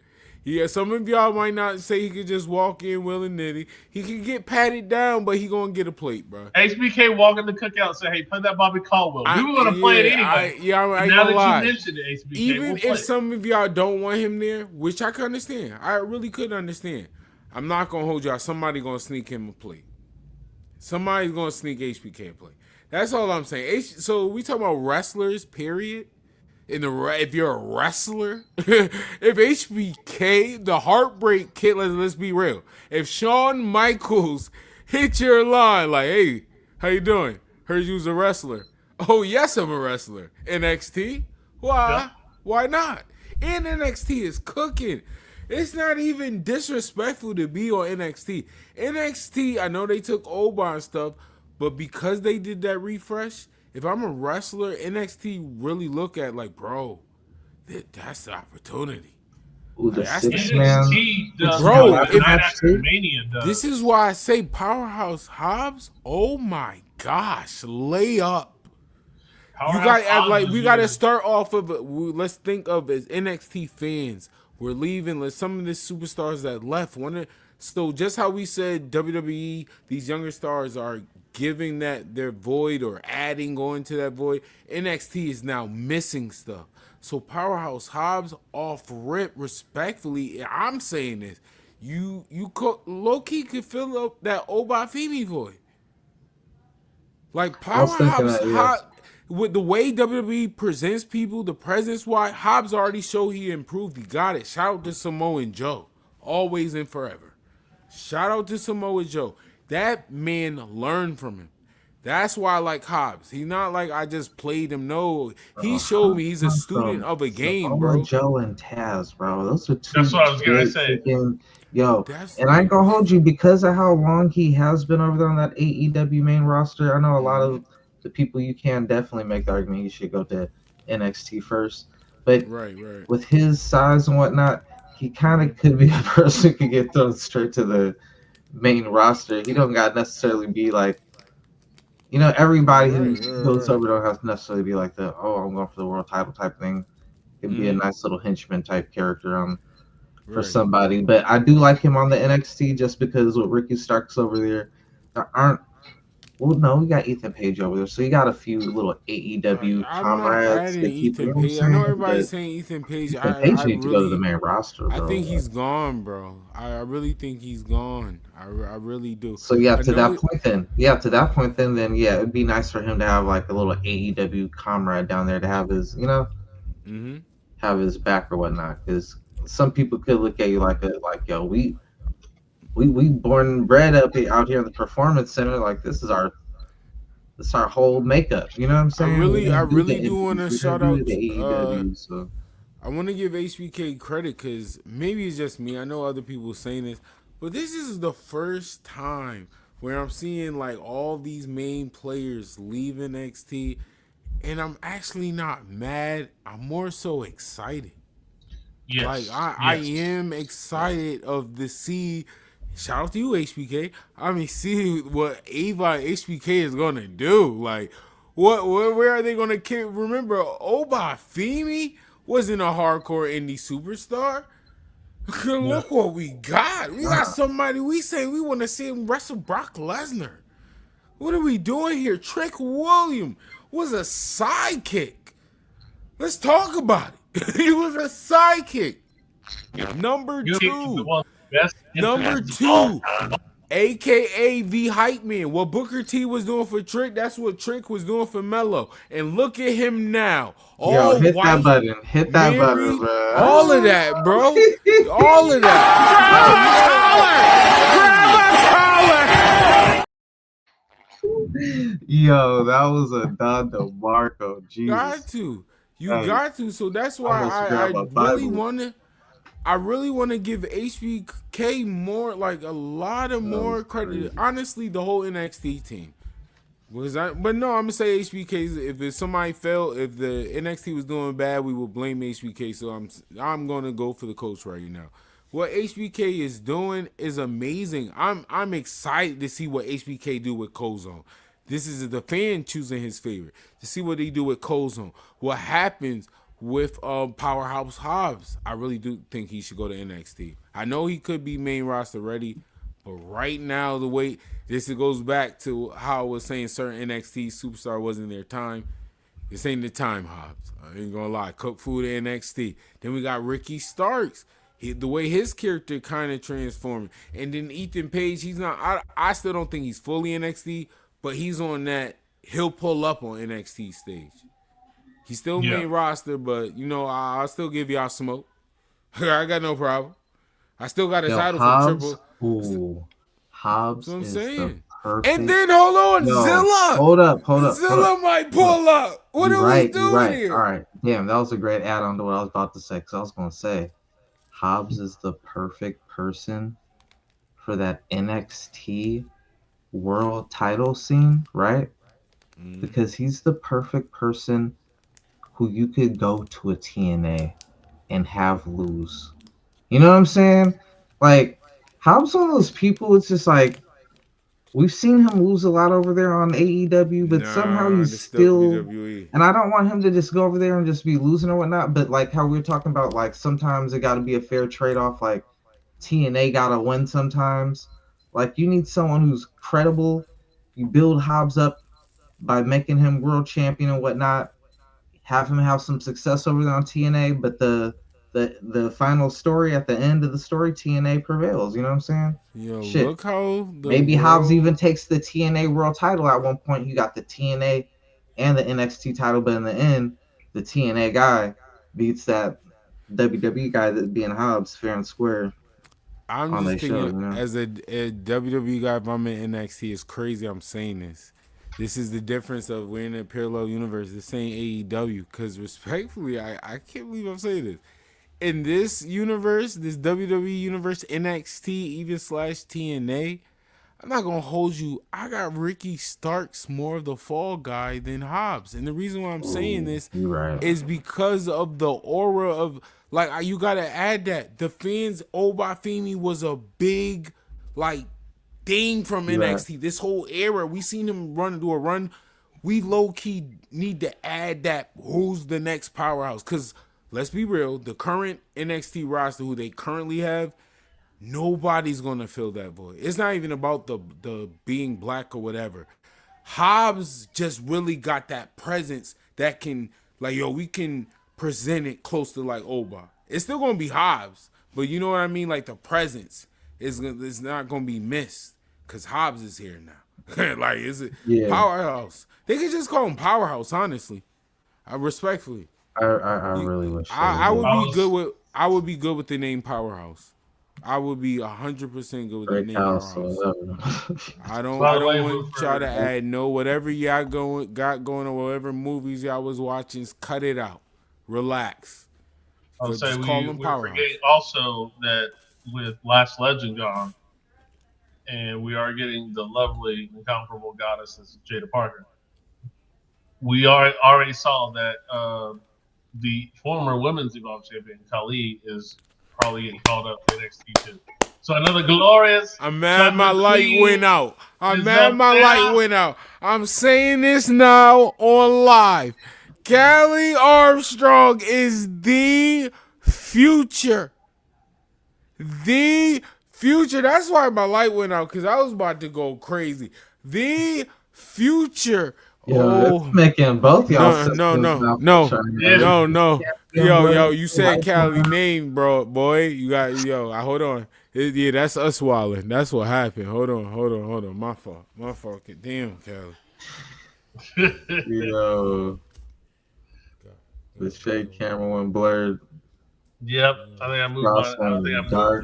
Yeah, some of y'all might not say he could just walk in willy-nilly. He could get patted down, but he gonna get a plate, bro. HBK walk in the cookout and say, "Hey, play that Bobby Caldwell." We were gonna play it anyway. I now that lie. you mentioned it, HBK, even if some of y'all don't want him there, which I can understand, I really could understand. I'm not gonna hold y'all. Somebody gonna sneak him a plate. Somebody's gonna sneak HBK a plate. That's all I'm saying. So we talking about wrestlers, period. If you're a wrestler, if HBK, the Heartbreak Kid, let's be real. If Shawn Michaels hit your line like, "Hey, how you doing? Heard you was a wrestler." Oh yes, I'm a wrestler. NXT? Why? Yeah. Why not? And NXT is cooking. It's not even disrespectful to be on NXT. NXT, I know they took Oba and stuff, but because they did that refresh, if I'm a wrestler, NXT really look at like, bro, that's the opportunity. Ooh, the like, NXT does bro, Mania does. This is why I say Powerhouse Hobbs. Oh my gosh, lay up. You got we got to start off of let's think of as NXT fans. We're leaving. Some of the superstars that left. So just how we said WWE, these younger stars are giving that their void or adding on to that void. NXT is now missing stuff. So Powerhouse Hobbs off rip, respectfully, I'm saying this. You low key could fill up that Obafemi void. Like Powerhouse Hobbs, with the way WWE presents people, the presence why Hobbs already showed he improved. He got it. Shout out to Samoa Joe, always and forever. Shout out to Samoa Joe. That man learned from him. That's why I like Hobbs. He's not like I just played him. No, he showed me he's a student of a game, bro. Joe and Taz, bro. Those are two. That's what I was gonna say. And I ain't gonna hold you because of how long he has been over there on that AEW main roster. I know a lot of the people you can definitely make the argument you should go to NXT first. But with his size and whatnot, he kind of could be a person who could get thrown straight to the main roster. He don't got necessarily be like, everybody who goes over don't have to necessarily be like I'm going for the world title type thing. It could be a nice little henchman type character for somebody. But I do like him on the NXT just because with Ricky Starks over there aren't. Well, no, we got Ethan Page over there, so you got a few little AEW comrades. I know everybody's saying Ethan Page. Ethan Page needs to go to the main roster, bro. I think he's gone, bro. I really think he's gone. I really do. So to that point then, it'd be nice for him to have like a little AEW comrade down there to have his, have his back or whatnot. Because some people could look at you like we born and bred out here in the Performance Center. Like this is our whole makeup. You know what I'm saying? I really do want to shout out AEW. I want to give HBK credit because maybe it's just me. I know other people saying this, but this is the first time where I'm seeing like all these main players leave NXT, and I'm actually not mad. I'm more so excited. Yes, I am excited to see. Shout out to you, HBK. See what Ava and HBK is gonna do. Like, where are they gonna kick? Remember, Obafemi wasn't a hardcore indie superstar. Look what we got. We got somebody. We say we want to see him wrestle Brock Lesnar. What are we doing here? Trick William was a sidekick. Let's talk about it. He was a sidekick. Number two. Number two, a.k.a. the Hype Man. What Booker T was doing for Trick, that's what Trick was doing for Mello. And look at him now. Hit that button. Hit that button, bro. All of that, bro. All of that. Yo, that was a Don DeMarco. Jesus. You got to. So that's why I really want to give HBK more, like a lot of more credit. Honestly, the whole NXT team. But no, I'm gonna say HBK. If somebody failed, if the NXT was doing bad, we will blame HBK. So I'm gonna go for the coach right now. what HBK is doing is amazing. I'm excited to see what HBK do with Kozone. This is the fan choosing his favorite. To see what they do with Kozone. What happens with Powerhouse Hobbs. I really do think he should go to NXT. I know he could be main roster ready, but right now the way this goes back to how I was saying certain NXT superstar wasn't their time. This ain't the time, Hobbs. I ain't gonna lie. Cook food at NXT. Then we got Ricky Starks. The way his character kind of transformed. And then Ethan Page, he's not. I still don't think he's fully NXT, but he's on that. He'll pull up on NXT stage. He's still main roster, but you know I'll still give y'all smoke. I got no problem. I still got a title from Triple. Ooh, Hobbs is the perfect. And then hold on, Zilla. Hold up. Zilla might pull up. What are we doing here? All right, damn, that was a great add-on to what I was about to say. Because I was going to say, Hobbs is the perfect person for that NXT world title scene, right? Because he's the perfect person who you could go to a TNA and have lose. You know what I'm saying? Like, Hobbs one of those people, it's just like, we've seen him lose a lot over there on AEW, but somehow he's still, and I don't want him to just go over there and just be losing or whatnot, but like how we were talking about, like, sometimes it got to be a fair trade-off, like, TNA got to win sometimes. Like, you need someone who's credible. You build Hobbs up by making him world champion and whatnot, have him have some success over there on TNA, but the final story at the end of the story, TNA prevails. You know what I'm saying? Yo, shit. Look how maybe Hobbs even takes the TNA world title at one point. You got the TNA and the NXT title, but in the end, the TNA guy beats that WWE guy that being Hobbs fair and square. I'm just thinking, show, you know? As a WWE guy, if I'm in NXT, it's crazy I'm saying this. This is the difference of we're in a parallel universe. This ain't AEW. Because respectfully, I can't believe I'm saying this. In this universe, this WWE universe, NXT, even / TNA, I'm not going to hold you. I got Ricky Starks more of the fall guy than Hobbs. And the reason why I'm saying this is because of the aura of, like, you got to add that. The fans, Obafemi was a big, like, thing from NXT. This whole era, we seen him do a run. We low-key need to add that. Who's the next powerhouse? Because let's be real, the current NXT roster who they currently have, nobody's going to fill that void. It's not even about the being black or whatever. Hobbs just really got that presence that can, like, yo, we can present it close to, like, Oba. It's still going to be Hobbs, but you know what I mean? Like, the presence is not going to be missed because Hobbs is here now. Like, is it Powerhouse? They could just call him Powerhouse, honestly. Respectfully. I really wish. I would be good with the name Powerhouse. I would be 100% good with the name Powerhouse. I don't want y'all to add whatever y'all got going or whatever movies y'all was watching. Cut it out. Relax. I'll say we're forgetting also that with Last Legend gone, and we are getting the lovely, incomparable goddess Jada Parker. We already saw that the former women's Evolve champion, Khali, is probably getting called up to NXT too. So another glorious. I'm mad my light went out. I'm saying this now on live. Callie Armstrong is the future. The future. That's why my light went out, because I was about to go crazy. The future. Yo, making both y'all. No. Yo, you said Callie name, boy. You got hold on. Yeah, that's us walling. That's what happened. Hold on. My fault. Damn, Callie. Yo, the shake camera went blurred. Yep, I think I moved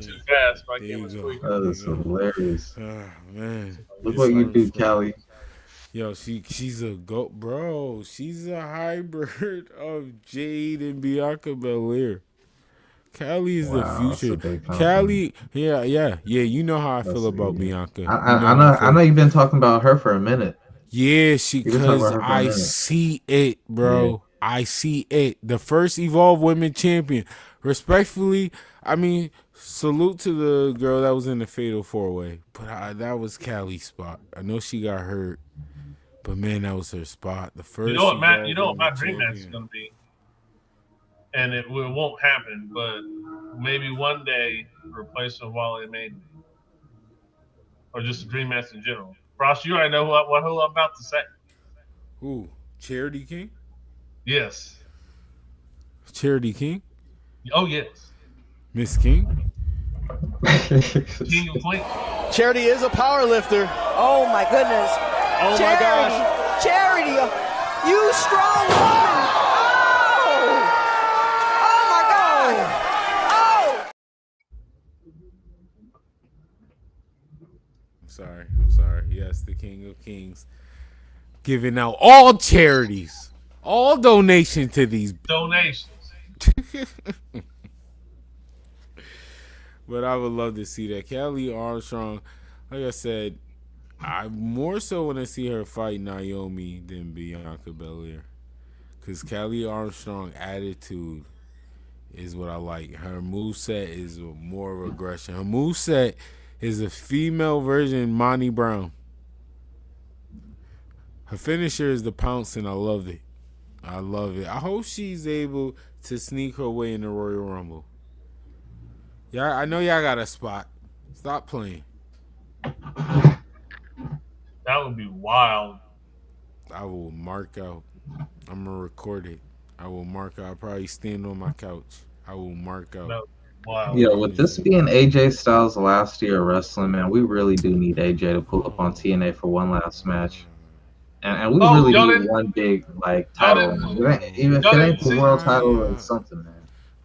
too fast. My camera's quick. That is hilarious. Oh, man. Look what you do, Callie. Yo, she's a goat, bro. She's a hybrid of Jade and Bianca Belair. Callie is the future. Callie, yeah. You know how I feel about Bianca. I know you've been talking about her for a minute. Yeah, because I see it, bro. I see it. The first Evolve Women Champion. Respectfully, I mean, salute to the girl that was in the Fatal 4-Way. But that was Callie's spot. I know she got hurt. But, man, that was her spot. The first You know what, Matt? You know what my Evolve dream Women match is Champion. going to be? And it won't happen, but maybe one day replace with Wally Maiden. Or just a dream match in general. Frost, you already know who I'm about to say. Who? Charity King? Yes. Charity King? Oh, yes. Miss King? King of Queen. Charity is a power lifter. Oh my goodness. Oh Charity, my gosh. Charity, you strong woman. Oh! Oh my God. Oh! I'm sorry. Yes, the King of Kings. Giving out all charities. All donation to these. Donations. But I would love to see that. Kelly Armstrong, like I said, I more so want to see her fight Naomi than Bianca Belair. Because Kelly Armstrong attitude is what I like. Her moveset is more of aggression. Her moveset is a female version of Monty Brown. Her finisher is the pounce, and I love it. I love it. I hope she's able to sneak her way in the Royal Rumble. Yeah, I know y'all got a spot. Stop playing. That would be wild. I will mark out. I'm going to record it. I will mark out. I'll probably stand on my couch. I will mark out. Wow. Yo, with this being AJ Styles' last year of wrestling, man, we really do need AJ to pull up on TNA for one last match. And we really need one big, like, title. Even if it ain't the world title, it's something, man.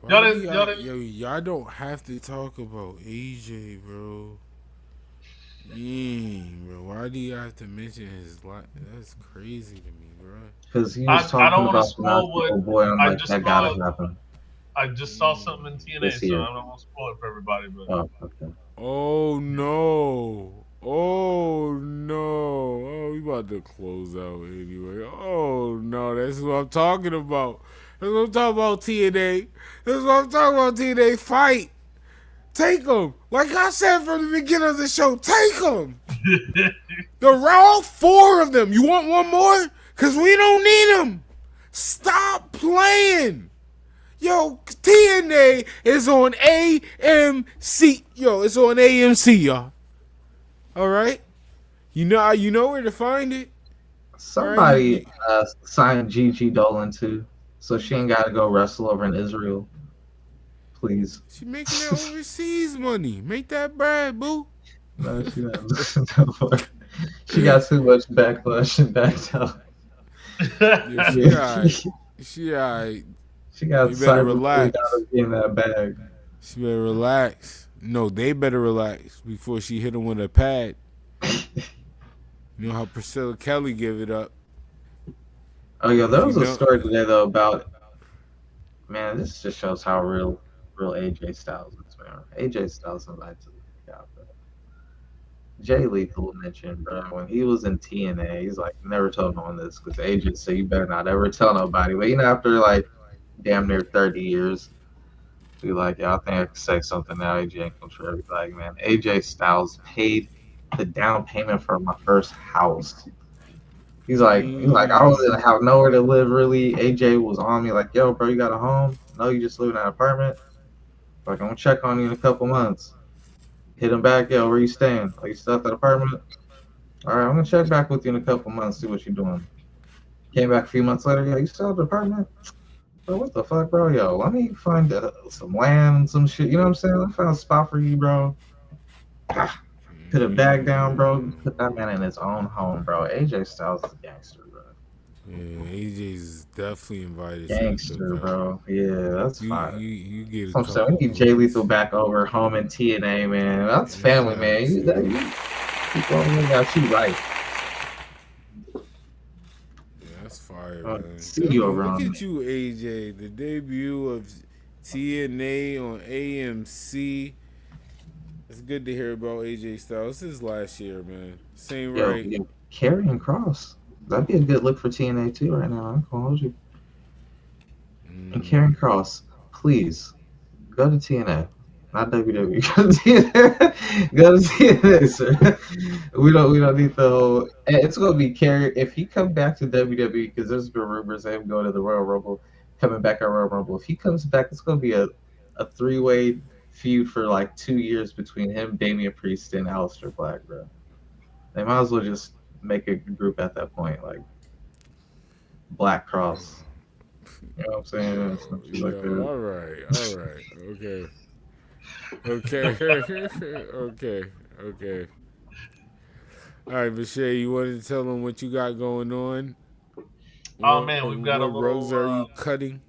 Y'all don't have to talk about AJ, bro. Bro. Why do you have to mention his life? That's crazy to me, bro. Because he was talking about the boy, and I'm like, that gotta happen. I just saw something in TNA, so I'm not gonna spoil it for everybody. But okay. Oh no! Oh we about to close out anyway. Oh no, that's what I'm talking about. That's what I'm talking about, TNA. That's what I'm talking about, TNA. Fight. Take them. Like I said from the beginning of the show, take them. They're all 4 of them. You want one more? Because we don't need them. Stop playing. Yo, TNA is on AMC. Yo, it's on AMC, y'all. All right? You know where to find it. Somebody signed Gigi Dolan too, so she ain't got to go wrestle over in Israel. Please. She making that overseas money. Make that bread, boo. No, she not. She got too much backlash and backed out. Yeah, she alright. She got you better relax. In that bag. She better relax. No, they better relax before she hit him with a pad. You know how Priscilla Kelly give it up. Oh yeah, there was a story today though about, man, this just shows how real AJ Styles is, man. AJ Styles invited to the out, bro. Jay Lethal mentioned, bro, when he was in TNA, he's like, never told no one this because AJ said you better not ever tell nobody. But after like damn near 30 years, be like, yeah, I think I can say something now. AJ ain't gonna try. Like, man, AJ Styles paid the down payment for my first house. He's like, I wasn't have nowhere to live really. AJ was on me like, yo, bro, you got a home? No, you just live in an apartment. Like, I'm gonna check on you in a couple months. Hit him back, yo, where you staying? Like, you still at that apartment? All right, I'm gonna check back with you in a couple months, see what you're doing. Came back a few months later, yo, you still at the apartment? Bro, what the fuck, bro? Yo, let me find some land and some shit. You know what I'm saying? I found a spot for you, bro. Put a bag down, bro. Put that man in his own home, bro. AJ Styles is a gangster, bro. Yeah, AJ's definitely invited. Gangster, bro. Yeah, that's fine. You get I'm saying we need Jay Lethal back over home in TNA, man. That's family, man. You got you right. Yeah, that's fire, man. See you around. Look at you, AJ. The debut of TNA on AMC. It's good to hear about AJ Styles. This is last year, man. Same right. Karrion Kross. That'd be a good look for TNA too right now. I'm gonna hold you. And Karen Cross, please go to TNA, not WWE. Go to TNA, go to TNA, sir. We don't need the whole. It's gonna be Karen if he comes back to WWE, because there's been rumors of him going to the Royal Rumble, coming back at Royal Rumble. If he comes back, it's gonna be a 3-way feud for like 2 years between him, Damian Priest, and Aleister Black, bro. They might as well just make a group at that point, like Black Cross. You know what I'm saying? Yeah, Like that. all right, okay. All right, Michelle, you wanted to tell them what you got going on? Oh man, we've got a what little. rose are you cutting?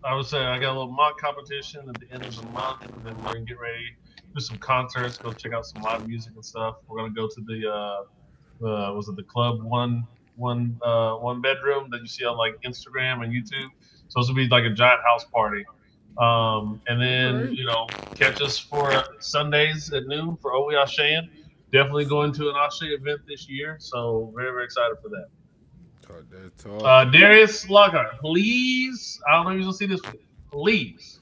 I would say I got a little mock competition at the end of the month, and then we're gonna get ready, do some concerts, go check out some live music and stuff. We're gonna go to the club one bedroom that you see on like Instagram and YouTube. So this will be like a giant house party. And then catch us for Sundays at noon for OH WE WRASSLIN. Definitely going to an Ashe event this year, so very, very excited for that. Darius Lockhart, please. I don't know if you're gonna see this. Please,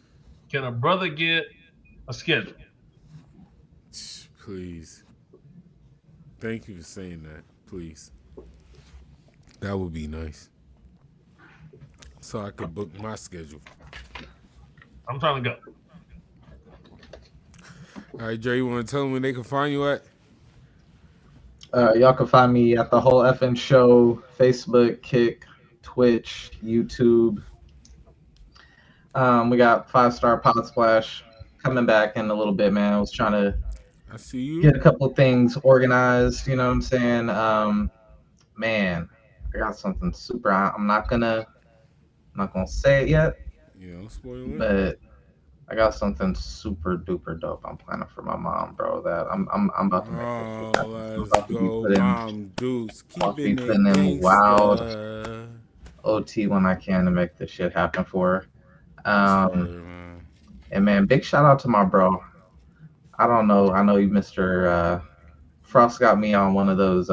can a brother get a schedule? Please. Thank you for saying that. Please. That would be nice. So I could book my schedule. I'm trying to go. All right, Dre, you want to tell them where they can find you at? Y'all can find me at the whole effing show, Facebook, Kick, Twitch, YouTube. We got 5-Star Pod Splash coming back in a little bit, man. I was trying to get a couple of things organized, you know what I'm saying? Man, I got something super. I'm not gonna say it yet. Yeah, don't spoil it. But I got something super duper dope I'm planning for my mom, bro. That I'm about to make. Let's go, Mom Deuce. I'll be putting in wild OT when I can to make this shit happen for her. And man, big shout out to my bro. I don't know. I know you, Mr. Frost, got me on one of those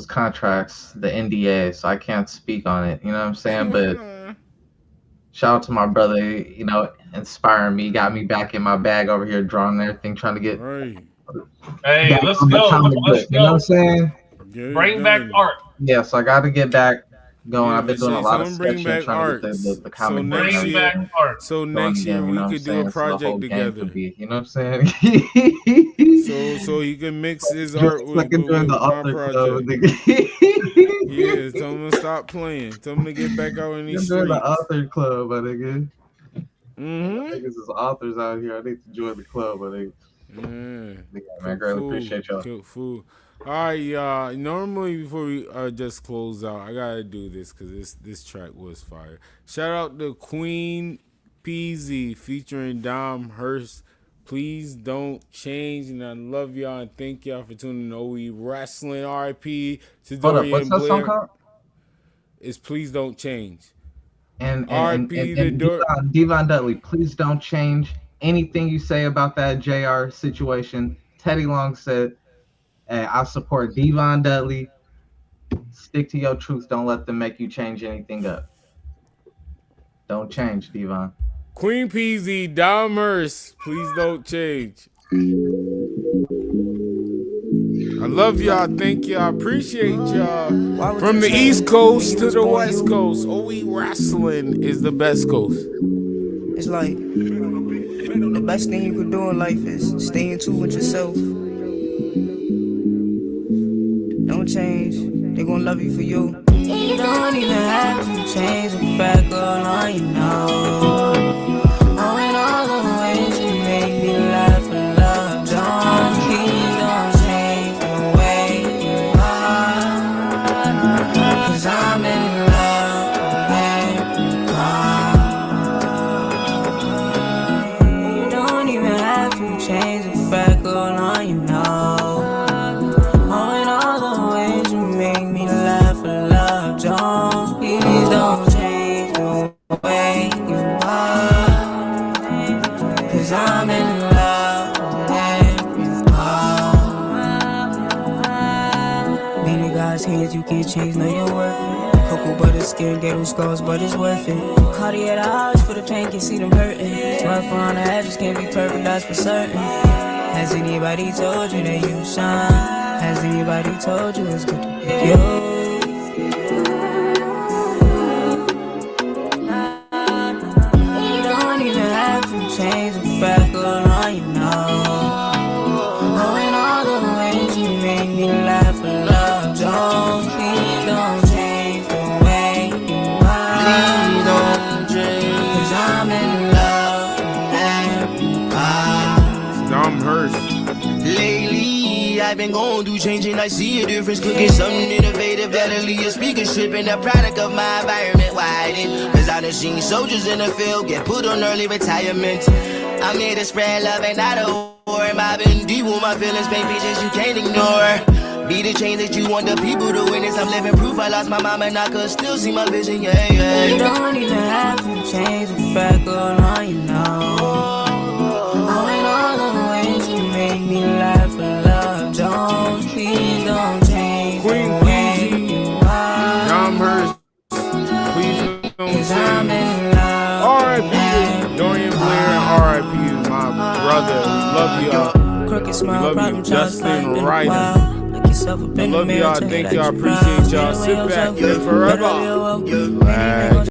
contracts, the NDA, so I can't speak on it. You know what I'm saying? But shout out to my brother, inspiring me, got me back in my bag over here, drawing everything, trying to get. Hey, let's go. Let's you know what I'm saying? Bring back art. Yeah, so I got to get back going. I've been doing a lot of sketching, trying to get the comic book. Bring back art. So next year we could do a project together. You know what I'm saying? so he can mix his art with the my project. Yeah, tell him to stop playing. Tell him to get back out in these streets. The author club, my nigga. Niggas is authors out here. I need to join the club, my nigga. Man, greatly appreciate y'all. Cook food. All right, y'all. Normally, before we just close out, I gotta do this because this track was fire. Shout out to Queen Peasy featuring Dom Hurst. Please don't change, and I love y'all and thank y'all for tuning in. OH WE WRASSLIN. RIP to Dorian What's that song called? It's Please Don't Change. And Devon Dudley, please don't change anything you say about that JR situation. Teddy Long said, hey, I support Devon Dudley. Stick to your truth. Don't let them make you change anything up. Don't change, Devon. Queen Peasy, Dom Hurst, please don't change. I love y'all. Thank y'all. Appreciate y'all. From the East Coast to the West Coast, OH WE WRASSLIN is the best coast. It's like the best thing you could do in life is stay in tune with yourself. Don't change. They gonna love you for you. You don't even have to change a fact, girl, all you know. Oh, and all the ways you make me laugh and love, don't please don't change the way you are. 'Cause I'm in love with you. You don't even have to change a fact, girl, all you know. Please don't change the way you are, 'cause I'm in love with you. Many God's hands you can't your chains, know your worth. Cocoa butter skin, ghetto scars, but it's worth it. Cartier the house for the pain, can see them hurting. 12 on the edges can't be perfect, that's for certain. Has anybody told you that you shine? Has anybody told you it's good to be you? Change the back on you know. Oh, in all the ways you make me laugh for love. Don't, please don't change the way you are. Please don't change. 'Cause I'm in love with everybody. Dom Hurst. Lately, I've been going through changing. I see a difference. Cooking something innovative that'll leave your speakership and the product of my environment widen. Cause I done seen soldiers in the field get put on early retirement. I'm here to spread love and not a war. I've been deep with my feelings, paint pictures you can't ignore. Be the change that you want the people to witness. I'm living proof I lost my mama and I could still see my vision, yeah, yeah. You don't even have to change the fact on you know. Oh, in all the ways you make me laugh for love. Don't, please don't change Queen the way you are. Dom Hurst. Please don't Cause I'm change. in love. R.I.P. Dorian Blair and R.I.P. my brother. We love y'all. Crooked smile, We love problem you. child, Justin been a Ryder. while. Look yourself up I in the love mirror, y'all. tell you Thank that y'all. you're proud. Appreciate y'all. Stay Sit away back. yourself. Live forever. Better live well.